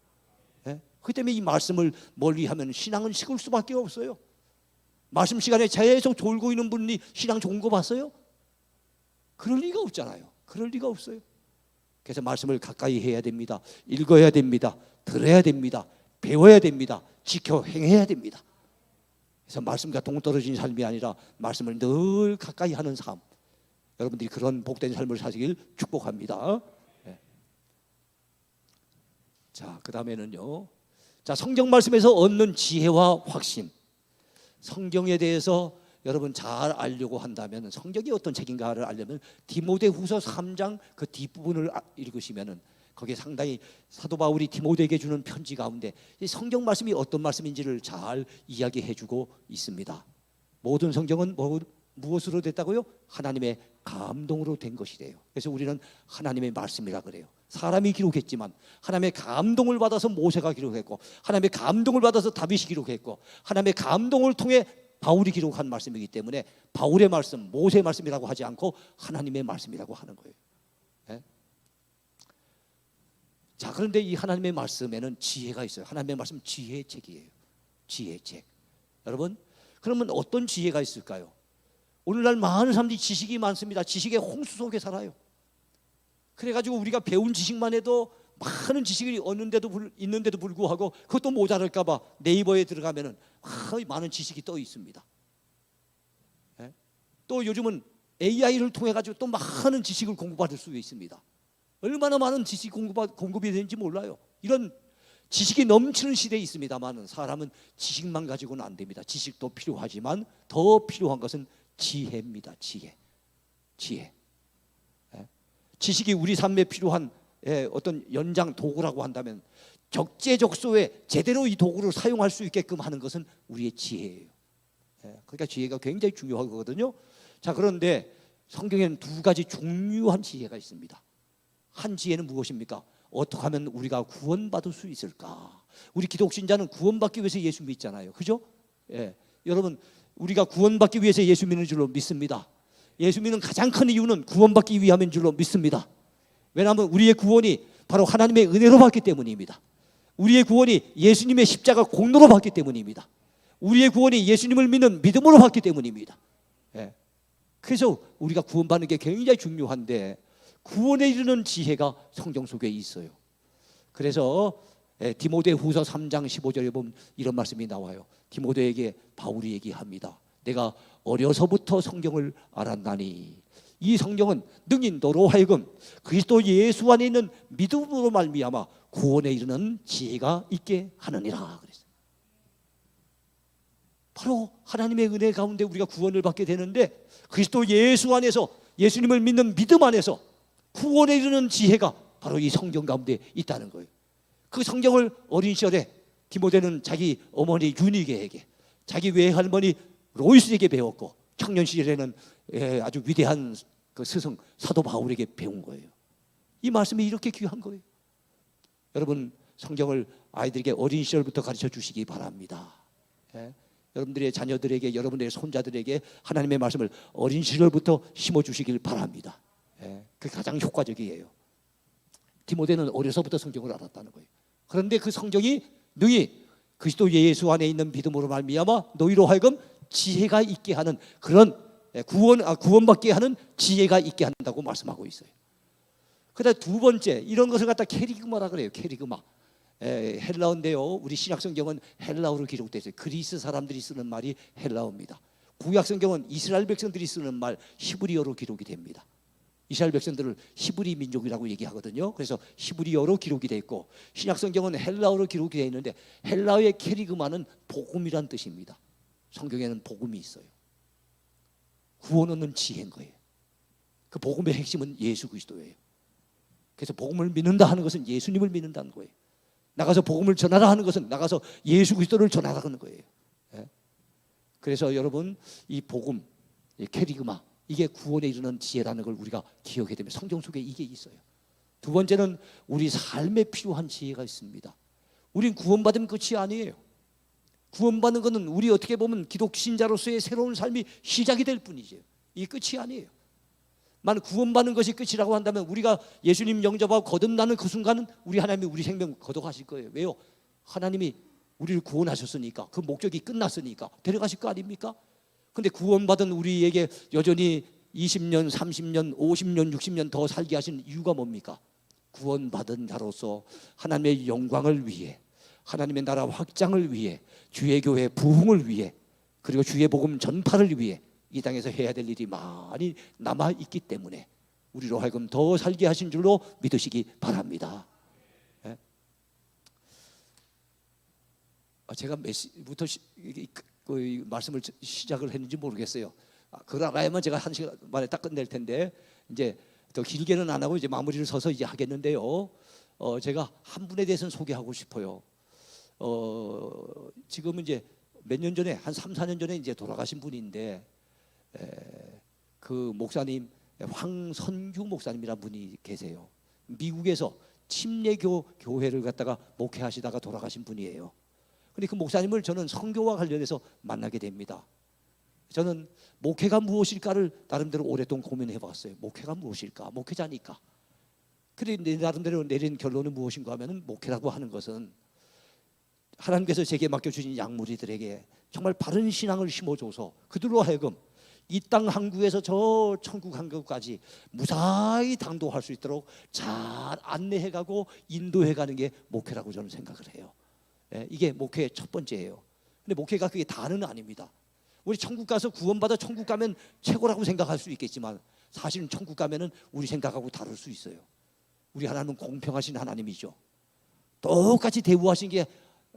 그렇기 때문에 이 말씀을 멀리하면 신앙은 식을 수밖에 없어요. 말씀 시간에 계속 졸고 있는 분이 신앙 좋은 거 봤어요? 그럴 리가 없잖아요. 그럴 리가 없어요. 그래서 말씀을 가까이 해야 됩니다. 읽어야 됩니다. 들어야 됩니다. 배워야 됩니다. 지켜 행해야 됩니다. 그래서 말씀과 동떨어진 삶이 아니라 말씀을 늘 가까이 하는 삶, 여러분들이 그런 복된 삶을 사시길 축복합니다. 자, 그 다음에는요, 자, 성경 말씀에서 얻는 지혜와 확신. 성경에 대해서 여러분 잘 알려고 한다면, 성경이 어떤 책인가를 알려면 디모데후서 3장 그 뒷부분을 읽으시면은 거기에 상당히 사도 바울이 디모데에게 주는 편지 가운데 이 성경 말씀이 어떤 말씀인지를 잘 이야기해주고 있습니다. 모든 성경은 무엇으로 됐다고요? 하나님의 감동으로 된 것이래요. 그래서 우리는 하나님의 말씀이라 그래요. 사람이 기록했지만 하나님의 감동을 받아서 모세가 기록했고, 하나님의 감동을 받아서 다윗이 기록했고, 하나님의 감동을 통해 바울이 기록한 말씀이기 때문에 바울의 말씀, 모세의 말씀이라고 하지 않고 하나님의 말씀이라고 하는 거예요. 자, 그런데 이 하나님의 말씀에는 지혜가 있어요. 하나님의 말씀 지혜의 책이에요. 지혜의 책. 여러분, 그러면 어떤 지혜가 있을까요? 오늘날 많은 사람들이 지식이 많습니다. 지식의 홍수 속에 살아요. 그래가지고 우리가 배운 지식만 해도 많은 지식이 있는데도 불구하고 그것도 모자랄까봐 네이버에 들어가면은 많은 지식이 떠 있습니다. 또 요즘은 AI를 통해 가지고 또 많은 지식을 공부받을 수 있습니다. 얼마나 많은 지식 공급이 되는지 몰라요. 이런 지식이 넘치는 시대에 있습니다만 사람은 지식만 가지고는 안 됩니다. 지식도 필요하지만 더 필요한 것은 지혜입니다. 지혜. 지식이 우리 삶에 필요한 어떤 연장 도구라고 한다면 적재적소에 제대로 이 도구를 사용할 수 있게끔 하는 것은 우리의 지혜예요. 그러니까 지혜가 굉장히 중요하거든요. 자, 그런데 성경에는 두 가지 중요한 지혜가 있습니다. 한 지혜는 무엇입니까? 어떻게 하면 우리가 구원받을 수 있을까? 우리 기독신자는 구원받기 위해서 예수 믿잖아요. 그죠? 여러분, 우리가 구원받기 위해서 예수 믿는 줄로 믿습니다. 예수 믿는 가장 큰 이유는 구원받기 위함인 줄로 믿습니다. 왜냐하면 우리의 구원이 바로 하나님의 은혜로 받기 때문입니다. 우리의 구원이 예수님의 십자가 공로로 받기 때문입니다. 우리의 구원이 예수님을 믿는 믿음으로 받기 때문입니다. 그래서 우리가 구원받는 게 굉장히 중요한데 구원에 이르는 지혜가 성경 속에 있어요. 그래서 디모데후서 3장 15절에 보면 이런 말씀이 나와요. 디모데에게 바울이 얘기합니다. 내가 어려서부터 성경을 알았나니 이 성경은 능히 너로 하여금 그리스도 예수 안에 있는 믿음으로 말미암아 구원에 이르는 지혜가 있게 하느니라 그랬어요. 바로 하나님의 은혜 가운데 우리가 구원을 받게 되는데 그리스도 예수 안에서 예수님을 믿는 믿음 안에서 구원에 이르는 지혜가 바로 이 성경 가운데 있다는 거예요. 그 성경을 어린 시절에 디모데는 자기 어머니 유니게에게, 자기 외할머니 로이스에게 배웠고 청년 시절에는 아주 위대한 그 스승 사도 바울에게 배운 거예요. 이 말씀이 이렇게 귀한 거예요. 여러분, 성경을 아이들에게 어린 시절부터 가르쳐 주시기 바랍니다. 여러분들의 자녀들에게, 여러분들의 손자들에게 하나님의 말씀을 어린 시절부터 심어주시길 바랍니다. 그게 가장 효과적이에요. 디모데는 어려서부터 성경을 알았다는 거예요. 그런데 그 성경이 능히 그리스도 예수 안에 있는 믿음으로 말미암아 너희로 하여금 지혜가 있게 하는 그런 구원받게 하는 지혜가 있게 한다고 말씀하고 있어요. 그다음 두 번째, 이런 것을 갖다 캐리그마라 그래요. 캐리그마. 헬라어인데요. 우리 신약성경은 헬라어로 기록되어 있어요. 그리스 사람들이 쓰는 말이 헬라어입니다. 구약성경은 이스라엘 백성들이 쓰는 말 히브리어로 기록이 됩니다. 이스라엘 백성들을 히브리 민족이라고 얘기하거든요. 그래서 히브리어로 기록이 되어 있고 신약 성경은 헬라어로 기록이 되어 있는데 헬라어의 케리그마는 복음이란 뜻입니다. 성경에는 복음이 있어요. 구원 얻는 지혜인 거예요. 그 복음의 핵심은 예수 그리스도예요. 그래서 복음을 믿는다 하는 것은 예수님을 믿는다는 거예요. 나가서 복음을 전하라 하는 것은 나가서 예수 그리스도를 전하라는 거예요. 그래서 여러분 이 복음, 이 케리그마 이게 구원에 이르는 지혜라는 걸 우리가 기억해야 됩니다. 성경 속에 이게 있어요. 두 번째는 우리 삶에 필요한 지혜가 있습니다. 우린 구원받으면 끝이 아니에요. 구원받는 것은 우리 어떻게 보면 기독 신자로서의 새로운 삶이 시작이 될 뿐이죠. 이게 끝이 아니에요. 만약 구원받는 것이 끝이라고 한다면 우리가 예수님 영접하고 거듭나는 그 순간은 우리 하나님이 우리 생명 거둬가실 거예요. 왜요? 하나님이 우리를 구원하셨으니까 그 목적이 끝났으니까 데려가실 거 아닙니까? 근데 구원받은 우리에게 여전히 20년, 30년, 50년, 60년 더 살게 하신 이유가 뭡니까? 구원받은 자로서 하나님의 영광을 위해, 하나님의 나라 확장을 위해, 주의 교회 부흥을 위해, 그리고 주의 복음 전파를 위해 이 땅에서 해야 될 일이 많이 남아있기 때문에 우리로 하여금 더 살게 하신 줄로 믿으시기 바랍니다. 제가 몇 시부터 그 말씀을 시작을 했는지 모르겠어요. 그걸 알아야만 제가 한 시간 만에 딱 끝낼 텐데 이제 더 길게는 안 하고 이제 마무리를 서서 이제 하겠는데요. 제가 한 분에 대해서는 소개하고 싶어요. 지금은 이제 몇 년 전에 한 3, 4년 전에 이제 돌아가신 분인데 그 목사님 황선규 목사님이라는 분이 계세요. 미국에서 침례교 교회를 갖다가 목회하시다가 돌아가신 분이에요. 근데 그 목사님을 저는 선교와 관련해서 만나게 됩니다. 저는 목회가 무엇일까를 나름대로 오랫동안 고민해 봤어요. 목회가 무엇일까? 목회자니까. 그런데 내 나름대로 내린 결론은 무엇인가 하면은 목회라고 하는 것은 하나님께서 제게 맡겨주신 양무리들에게 정말 바른 신앙을 심어줘서 그들로 하여금 이 땅 항구에서 저 천국 항구까지 무사히 당도할 수 있도록 잘 안내해가고 인도해가는 게 목회라고 저는 생각을 해요. 이게 목회의 첫 번째예요. 근데 목회가 그게 다는 아닙니다. 우리 천국 가서 구원받아 천국 가면 최고라고 생각할 수 있겠지만 사실은 천국 가면은 우리 생각하고 다를 수 있어요. 우리 하나님은 공평하신 하나님이죠. 똑같이 대우하신 게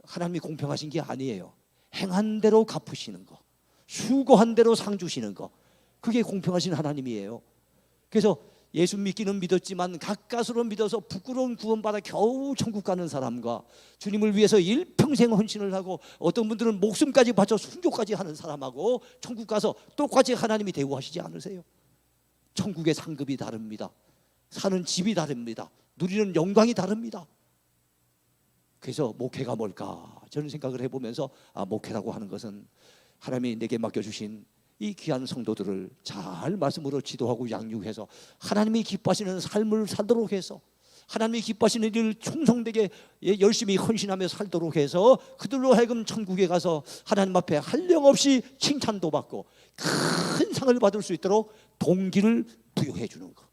하나님이 공평하신 게 아니에요. 행한 대로 갚으시는 거, 수고한 대로 상 주시는 거, 그게 공평하신 하나님이에요. 그래서 예수 믿기는 믿었지만 가까스로 믿어서 부끄러운 구원받아 겨우 천국 가는 사람과 주님을 위해서 일평생 헌신을 하고 어떤 분들은 목숨까지 바쳐 순교까지 하는 사람하고 천국 가서 똑같이 하나님이 대우하시지 않으세요? 천국의 상급이 다릅니다. 사는 집이 다릅니다. 누리는 영광이 다릅니다. 그래서 목회가 뭘까? 저는 생각을 해보면서 목회라고 하는 것은 하나님이 내게 맡겨주신 이 귀한 성도들을 잘 말씀으로 지도하고 양육해서 하나님이 기뻐하시는 삶을 살도록 해서 하나님이 기뻐하시는 일을 충성되게 열심히 헌신하며 살도록 해서 그들로 하여금 천국에 가서 하나님 앞에 한량없이 칭찬도 받고 큰 상을 받을 수 있도록 동기를 부여해 주는 거.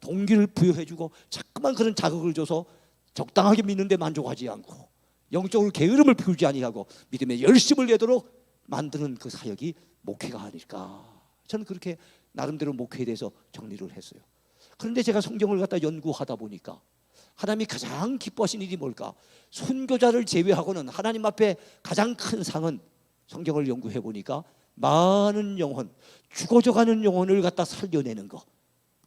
동기를 부여해 주고 자꾸만 그런 자극을 줘서 적당하게 믿는데 만족하지 않고 영적으로 게으름을 피우지 아니하고 믿음에 열심을 내도록 만드는 그 사역이 목회가 아닐까. 저는 그렇게 나름대로 목회에 대해서 정리를 했어요. 그런데 제가 성경을 갖다 연구하다 보니까 하나님이 가장 기뻐하신 일이 뭘까? 선교자를 제외하고는 하나님 앞에 가장 큰 상은 성경을 연구해 보니까 많은 영혼, 죽어져가는 영혼을 갖다 살려내는 거.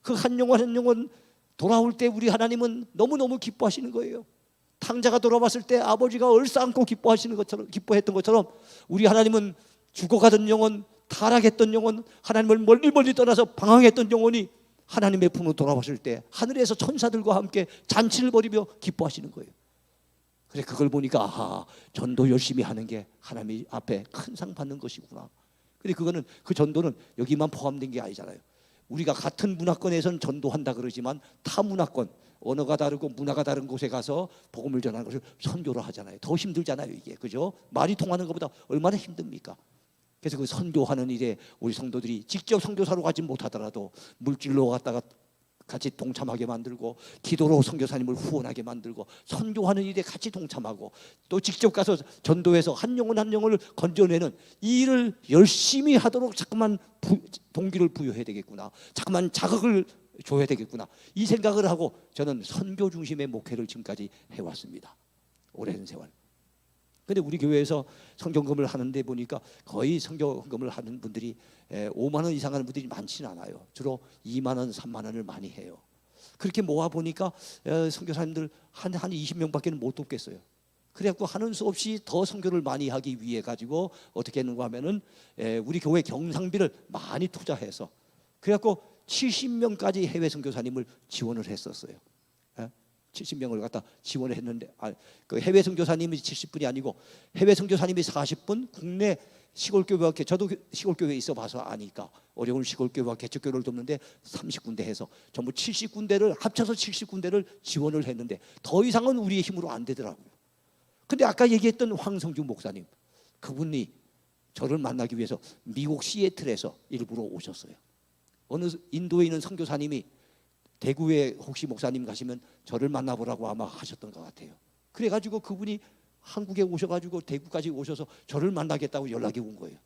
그 한 영혼 한 영혼 돌아올 때 우리 하나님은 너무너무 기뻐하시는 거예요. 탕자가 돌아왔을 때 아버지가 얼싸안고 기뻐했던 것처럼 우리 하나님은 죽어가던 영혼, 타락했던 영혼, 하나님을 멀리 떠나서 방황했던 영혼이 하나님의 품으로 돌아왔을 때 하늘에서 천사들과 함께 잔치를 벌이며 기뻐하시는 거예요. 그래 그걸 보니까 전도 열심히 하는 게 하나님 앞에 큰 상 받는 것이구나. 근데 그거는 그 전도는 여기만 포함된 게 아니잖아요. 우리가 같은 문화권에선 전도한다 그러지만 타 문화권, 언어가 다르고 문화가 다른 곳에 가서 복음을 전하는 것을 선교를 하잖아요. 더 힘들잖아요, 이게. 그죠? 말이 통하는 것보다 얼마나 힘듭니까? 그래서 그 선교하는 일에 우리 성도들이 직접 선교사로 가지 못하더라도 물질로 갔다가 같이 동참하게 만들고 기도로 선교사님을 후원하게 만들고 선교하는 일에 같이 동참하고 또 직접 가서 전도해서 한 영혼 한 영혼을 건져내는 이 일을 열심히 하도록 자꾸만 동기를 부여해야 되겠구나. 자꾸만 자극을 줘야 되겠구나, 이 생각을 하고 저는 선교 중심의 목회를 지금까지 해왔습니다. 오랜 세월. 근데 우리 교회에서 성경금을 하는데 보니까 거의 성경금을 하는 분들이 5만 원 이상 하는 분들이 많지는 않아요. 주로 2만 원, 3만 원을 많이 해요. 그렇게 모아 보니까 선교사님들 한 20명밖에 못 돕겠어요. 그래갖고 하는 수 없이 더 선교를 많이 하기 위해 가지고 어떻게 했는가 하면은 우리 교회 경상비를 많이 투자해서 그래갖고 70명까지 해외 선교사님을 지원을 했었어요. 70명을 갖다 지원을 했는데 그 해외 선교사님이 70분이 아니고 해외 선교사님이 40분, 국내 시골교회와 저도 시골교회에 있어 봐서 아니까 어려운 시골교회와 개척교회를 돕는데 30군데 해서 전부 70군데를 합쳐서 70군데를 지원을 했는데 더 이상은 우리의 힘으로 안 되더라고요. 근데 아까 얘기했던 황성주 목사님, 그분이 저를 만나기 위해서 미국 시애틀에서 일부러 오셨어요. 어느 인도에 있는 선교사님이 대구에 혹시 목사님 가시면 저를 만나보라고 아마 하셨던 것 같아요. 그래가지고 그분이 한국에 오셔가지고 대구까지 오셔서 저를 만나겠다고 연락이 온 거예요.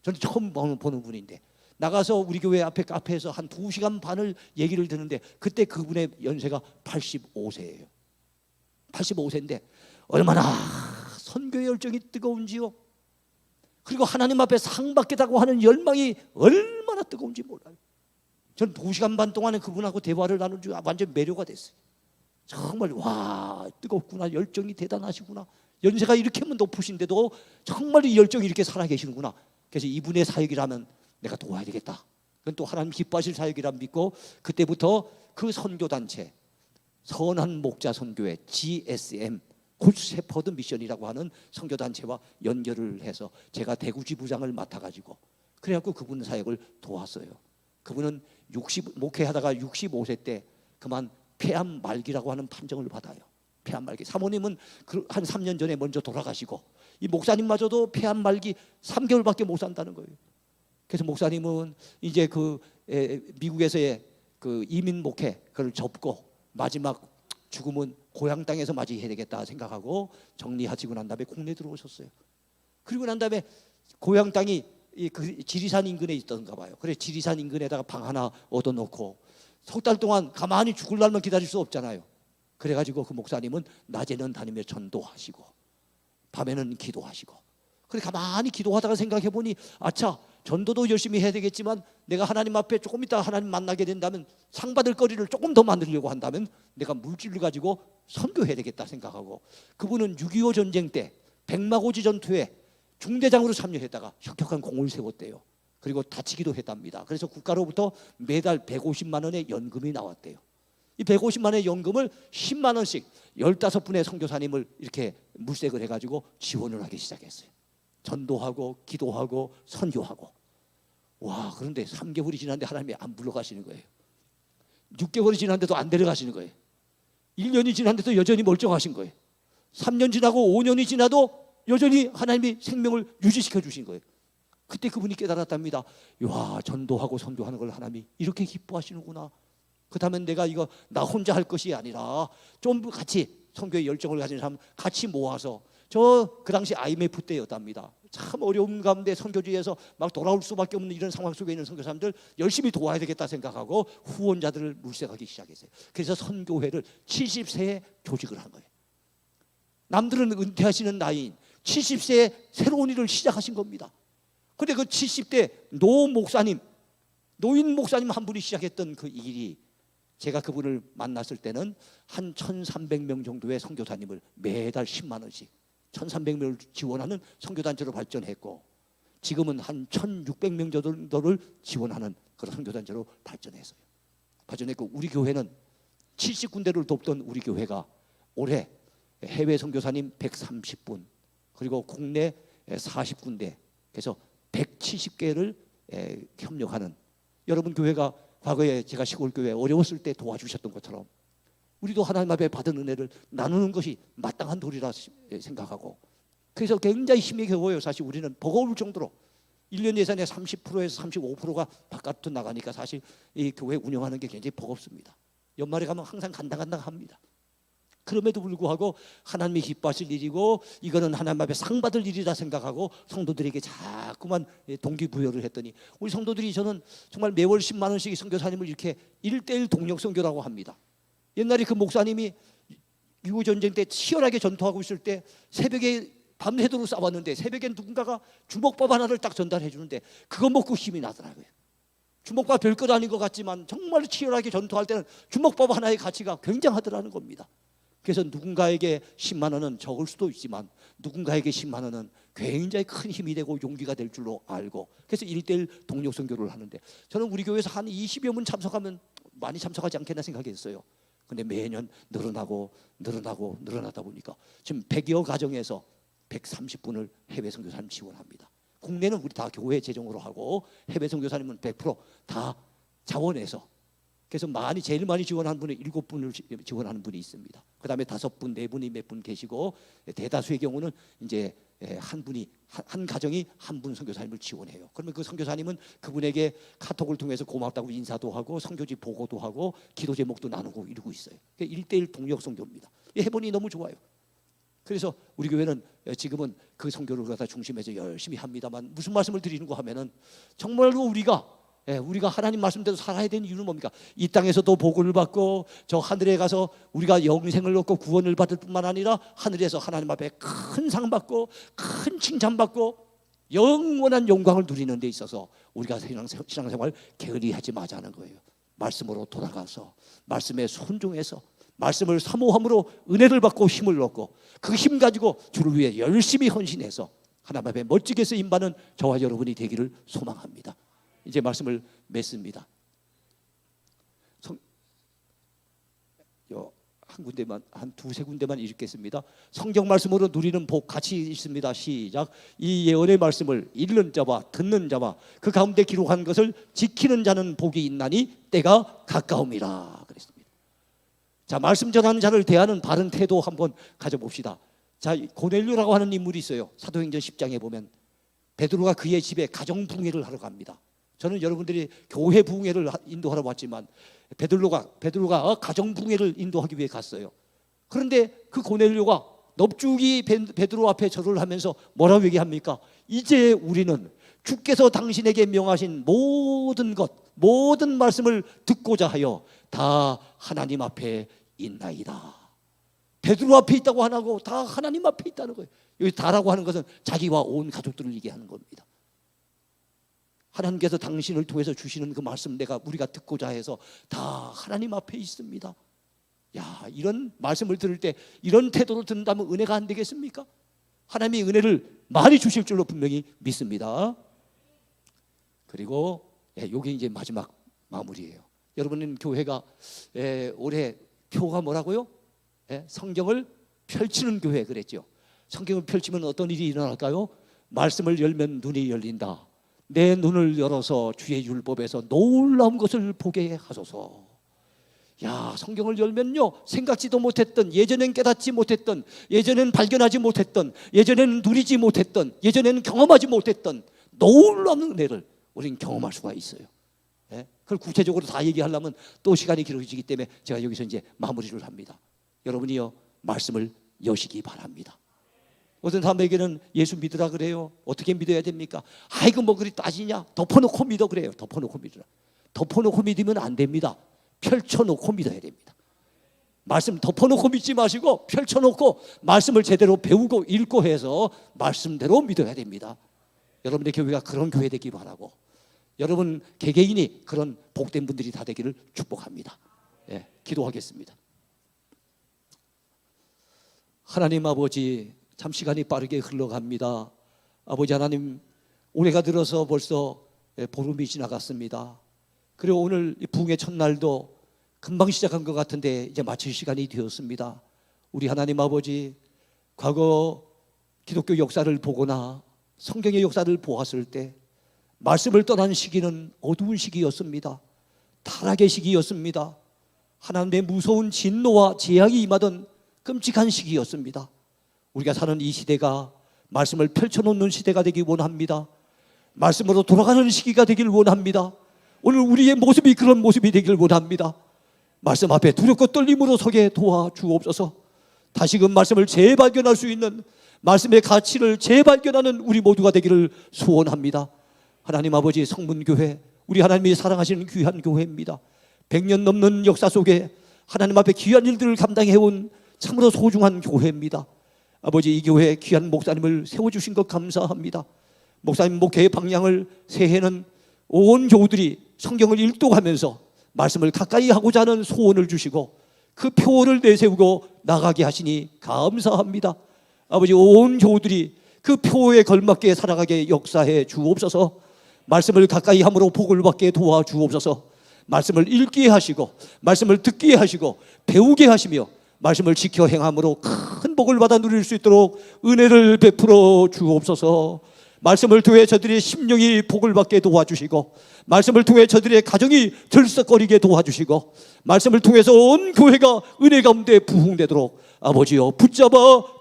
저는 처음 보는 분인데 나가서 우리 교회 앞에 카페에서 한 2시간 반을 얘기를 듣는데 그때 그분의 연세가 85세예요. 85세인데 얼마나 선교의 열정이 뜨거운지요. 그리고 하나님 앞에 상 받겠다고 하는 열망이 얼마나 뜨거운지 몰라요. 저는 2시간 반 동안에 그분하고 대화를 나눈 줄 완전 매료가 됐어요. 정말 와, 뜨겁구나, 열정이 대단하시구나, 연세가 이렇게 높으신데도 정말 이 열정이 이렇게 살아계시는구나. 그래서 이분의 사역이라면 내가 도와야 되겠다. 그건 또 하나님 기뻐하실 사역이라 믿고 그때부터 그 선교단체 선한 목자 선교회 GSM 굿 shepherd 미션이라고 하는 선교단체와 연결을 해서 제가 대구 지부장을 맡아가지고 그래갖고 그분 사역을 도왔어요. 그분은 목회하다가 65세 때 그만 폐암 말기라고 하는 판정을 받아요. 폐암 말기. 사모님은 한 3년 전에 먼저 돌아가시고 이 목사님마저도 폐암 말기 3개월밖에 못 산다는 거예요. 그래서 목사님은 이제 미국에서의 그 이민 목회 그걸 접고 마지막 죽음은 고향 땅에서 맞이해야 되겠다 생각하고 정리하시고 난 다음에 국내 들어오셨어요. 그리고 난 다음에 고향 땅이 그 지리산 인근에 있던가 봐요. 그래 지리산 인근에다가 방 하나 얻어놓고 석 달 동안 가만히 죽을 날만 기다릴 수 없잖아요. 그래가지고 그 목사님은 낮에는 다니며 전도하시고 밤에는 기도하시고 그래 가만히 기도하다가 생각해보니 아차, 전도도 열심히 해야 되겠지만 내가 하나님 앞에 조금 있다가 하나님 만나게 된다면 상 받을 거리를 조금 더 만들려고 한다면 내가 물질을 가지고 선교해야 되겠다 생각하고 그분은 6.25 전쟁 때 백마고지 전투에 중대장으로 참여했다가 혁혁한 공을 세웠대요. 그리고 다치기도 했답니다. 그래서 국가로부터 매달 150만 원의 연금이 나왔대요. 이 150만 원의 연금을 10만 원씩 15분의 선교사님을 이렇게 물색을 해가지고 지원을 하기 시작했어요. 전도하고 기도하고 선교하고. 와, 그런데 3개월이 지났는데 하나님이 안 불러가시는 거예요. 6개월이 지났는데도 안 데려가시는 거예요. 1년이 지났는데도 여전히 멀쩡하신 거예요. 3년 지나고 5년이 지나도 여전히 하나님이 생명을 유지시켜 주신 거예요. 그때 그분이 깨달았답니다. 와, 전도하고 선교하는 걸 하나님이 이렇게 기뻐하시는구나. 그렇다면 내가 이거 나 혼자 할 것이 아니라 좀 같이 선교의 열정을 가진 사람 같이 모아서 그 당시 IMF 때였답니다. 참 어려운 가운데 선교지에서 막 돌아올 수밖에 없는 이런 상황 속에 있는 선교사람들 열심히 도와야 되겠다 생각하고 후원자들을 물색하기 시작했어요. 그래서 선교회를 70세에 조직을 한 거예요. 남들은 은퇴하시는 나이인 70세에 새로운 일을 시작하신 겁니다. 그런데 그 70대 노인 목사님 한 분이 시작했던 그 일이 제가 그분을 만났을 때는 한 1,300명 정도의 선교사님을 매달 10만 원씩 1,300명을 지원하는 선교단체로 발전했고 지금은 한 1,600명 정도를 지원하는 그런 선교단체로 발전했고 우리 교회는 70군데를 돕던 우리 교회가 올해 해외 선교사님 130분 그리고 국내 40군데 그래서 170개를 협력하는 여러분 교회가 과거에 제가 시골교회 어려웠을 때 도와주셨던 것처럼 우리도 하나님 앞에 받은 은혜를 나누는 것이 마땅한 도리라 생각하고 그래서 굉장히 힘이 겨워요. 사실 우리는 버거울 정도로 1년 예산의 30%에서 35%가 바깥으로 나가니까 사실 이 교회 운영하는 게 굉장히 버겁습니다. 연말에 가면 항상 간당간당합니다. 그럼에도 불구하고 하나님이 기뻐하실 일이고 이거는 하나님 앞에 상 받을 일이라 생각하고 성도들에게 자꾸만 동기부여를 했더니 우리 성도들이 저는 정말 매월 10만 원씩 선교사님을 이렇게 1:1 동력 선교라고 합니다. 옛날에 그 목사님이 유구전쟁 때 치열하게 전투하고 있을 때 새벽에 밤새도록 싸웠는데 새벽에 누군가가 주먹밥 하나를 딱 전달해 주는데 그거 먹고 힘이 나더라고요. 주먹밥 별것 아닌 것 같지만 정말 치열하게 전투할 때는 주먹밥 하나의 가치가 굉장하더라는 겁니다. 그래서 누군가에게 10만 원은 적을 수도 있지만 누군가에게 10만 원은 굉장히 큰 힘이 되고 용기가 될 줄로 알고 그래서 1:1 동력 선교를 하는데 저는 우리 교회에서 한 20여 분 참석하면 많이 참석하지 않겠나 생각했어요. 근데 매년 늘어나다 보니까 지금 100여 가정에서 130분을 해외 선교사님 지원합니다. 국내는 우리 다 교회 재정으로 하고 해외 선교사님은 100% 다 자원해서 그래서 제일 많이 지원한 분이 7분을 지원하는 분이 있습니다. 그 다음에 5분, 4분이 몇 분 계시고 대다수의 경우는 이제 한 가정이 한 분 선교사님을 지원해요. 그러면 그 선교사님은 그분에게 카톡을 통해서 고맙다고 인사도 하고 선교지 보고도 하고 기도 제목도 나누고 이러고 있어요. 1:1 동력 선교입니다. 해보니 너무 좋아요. 그래서 우리 교회는 지금은 그 선교를 갖다 중심해서 열심히 합니다만 무슨 말씀을 드리는가 하면은 정말로 우리가 하나님 말씀대로 살아야 되는 이유는 뭡니까? 이 땅에서도 복을 받고 저 하늘에 가서 우리가 영생을 얻고 구원을 받을 뿐만 아니라 하늘에서 하나님 앞에 큰 상 받고 큰 칭찬 받고 영원한 영광을 누리는 데 있어서 우리가 신앙생활 게을리 하지 마자는 거예요. 말씀으로 돌아가서 말씀에 순종해서 말씀을 사모함으로 은혜를 받고 힘을 얻고 그 힘 가지고 주를 위해 열심히 헌신해서 하나님 앞에 멋지게 쓰임받는 저와 여러분이 되기를 소망합니다. 이제 말씀을 맺습니다. 한 군데만, 한 두세 군데만 읽겠습니다. 성경 말씀으로 누리는 복 같이 있습니다. 시작. 이 예언의 말씀을 읽는 자와 듣는 자와 그 가운데 기록한 것을 지키는 자는 복이 있나니 때가 가까움이라 그랬습니다. 자, 말씀 전하는 자를 대하는 바른 태도 한번 가져봅시다. 자, 고넬료라고 하는 인물이 있어요. 사도행전 10장에 보면 베드로가 그의 집에 가정 부흥회를 하러 갑니다. 저는 여러분들이 교회 부흥회를 인도하러 왔지만 베드로가 가정 부흥회를 인도하기 위해 갔어요. 그런데 그 고넬료가 넙죽이 베드로 앞에 절을 하면서 뭐라고 얘기합니까? 이제 우리는 주께서 당신에게 명하신 모든 것, 모든 말씀을 듣고자 하여 다 하나님 앞에 있나이다. 베드로 앞에 있다고 안 하고 다 하나님 앞에 있다는 거예요. 여기 다라고 하는 것은 자기와 온 가족들을 얘기하는 겁니다. 하나님께서 당신을 통해서 주시는 그 말씀 우리가 듣고자 해서 다 하나님 앞에 있습니다. 야, 이런 말씀을 들을 때 이런 태도로 듣는다면 은혜가 안 되겠습니까? 하나님이 은혜를 많이 주실 줄로 분명히 믿습니다. 그리고 이게 이제 마지막 마무리예요. 여러분은 교회가 올해 표가 뭐라고요? 성경을 펼치는 교회 그랬죠. 성경을 펼치면 어떤 일이 일어날까요? 말씀을 열면 눈이 열린다. 내 눈을 열어서 주의 율법에서 놀라운 것을 보게 하소서. 야, 성경을 열면요, 생각지도 못했던, 예전엔 깨닫지 못했던, 예전엔 발견하지 못했던, 예전에는 누리지 못했던, 예전에는 경험하지 못했던 놀라운 은혜를 우리는 경험할 수가 있어요. 그걸 구체적으로 다 얘기하려면 또 시간이 길어지기 때문에 제가 여기서 이제 마무리를 합니다. 여러분이요, 말씀을 여시기 바랍니다. 어떤 사람에게는 예수 믿으라 그래요. 어떻게 믿어야 됩니까? 아이고 뭐 그리 따지냐? 덮어놓고 믿어 그래요. 덮어놓고 믿으라. 덮어놓고 믿으면 안 됩니다. 펼쳐놓고 믿어야 됩니다. 말씀 덮어놓고 믿지 마시고 펼쳐놓고 말씀을 제대로 배우고 읽고 해서 말씀대로 믿어야 됩니다. 여러분의 교회가 그런 교회 되기 바라고 여러분 개개인이 그런 복된 분들이 다 되기를 축복합니다. 기도하겠습니다. 하나님 아버지, 참 시간이 빠르게 흘러갑니다. 아버지 하나님, 올해가 들어서 벌써 보름이 지나갔습니다. 그리고 오늘 부흥의 첫날도 금방 시작한 것 같은데 이제 마칠 시간이 되었습니다. 우리 하나님 아버지, 과거 기독교 역사를 보거나 성경의 역사를 보았을 때 말씀을 떠난 시기는 어두운 시기였습니다. 타락의 시기였습니다. 하나님의 무서운 진노와 재앙이 임하던 끔찍한 시기였습니다. 우리가 사는 이 시대가 말씀을 펼쳐놓는 시대가 되길 원합니다. 말씀으로 돌아가는 시기가 되길 원합니다. 오늘 우리의 모습이 그런 모습이 되길 원합니다. 말씀 앞에 두렵고 떨림으로 서게 도와주옵소서. 다시금 말씀을 재발견할 수 있는, 말씀의 가치를 재발견하는 우리 모두가 되기를 소원합니다. 하나님 아버지, 성문교회, 우리 하나님이 사랑하시는 귀한 교회입니다. 100년 넘는 역사 속에 하나님 앞에 귀한 일들을 감당해온 참으로 소중한 교회입니다. 아버지, 이 교회에 귀한 목사님을 세워주신 것 감사합니다. 목사님 목회의 방향을 새해는 온 교우들이 성경을 일독하면서 말씀을 가까이 하고자 하는 소원을 주시고 그 표를 내세우고 나가게 하시니 감사합니다. 아버지, 온 교우들이 그 표에 걸맞게 살아가게 역사해 주옵소서. 말씀을 가까이 함으로 복을 받게 도와주옵소서. 말씀을 읽게 하시고 말씀을 듣게 하시고 배우게 하시며 말씀을 지켜 행함으로 큰 복을 받아 누릴 수 있도록 은혜를 베풀어 주옵소서. 말씀을 통해 저들의 심령이 복을 받게 도와주시고 말씀을 통해 저들의 가정이 들썩거리게 도와주시고 말씀을 통해서 온 교회가 은혜 가운데 부흥되도록 아버지여 붙잡아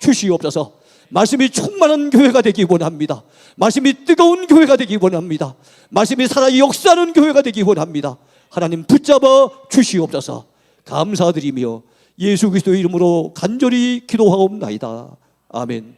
주시옵소서. 말씀이 충만한 교회가 되기 원합니다. 말씀이 뜨거운 교회가 되기 원합니다. 말씀이 살아 역사하는 교회가 되기 원합니다. 하나님 붙잡아 주시옵소서. 감사드리며 예수 그리스도의 이름으로 간절히 기도하옵나이다. 아멘.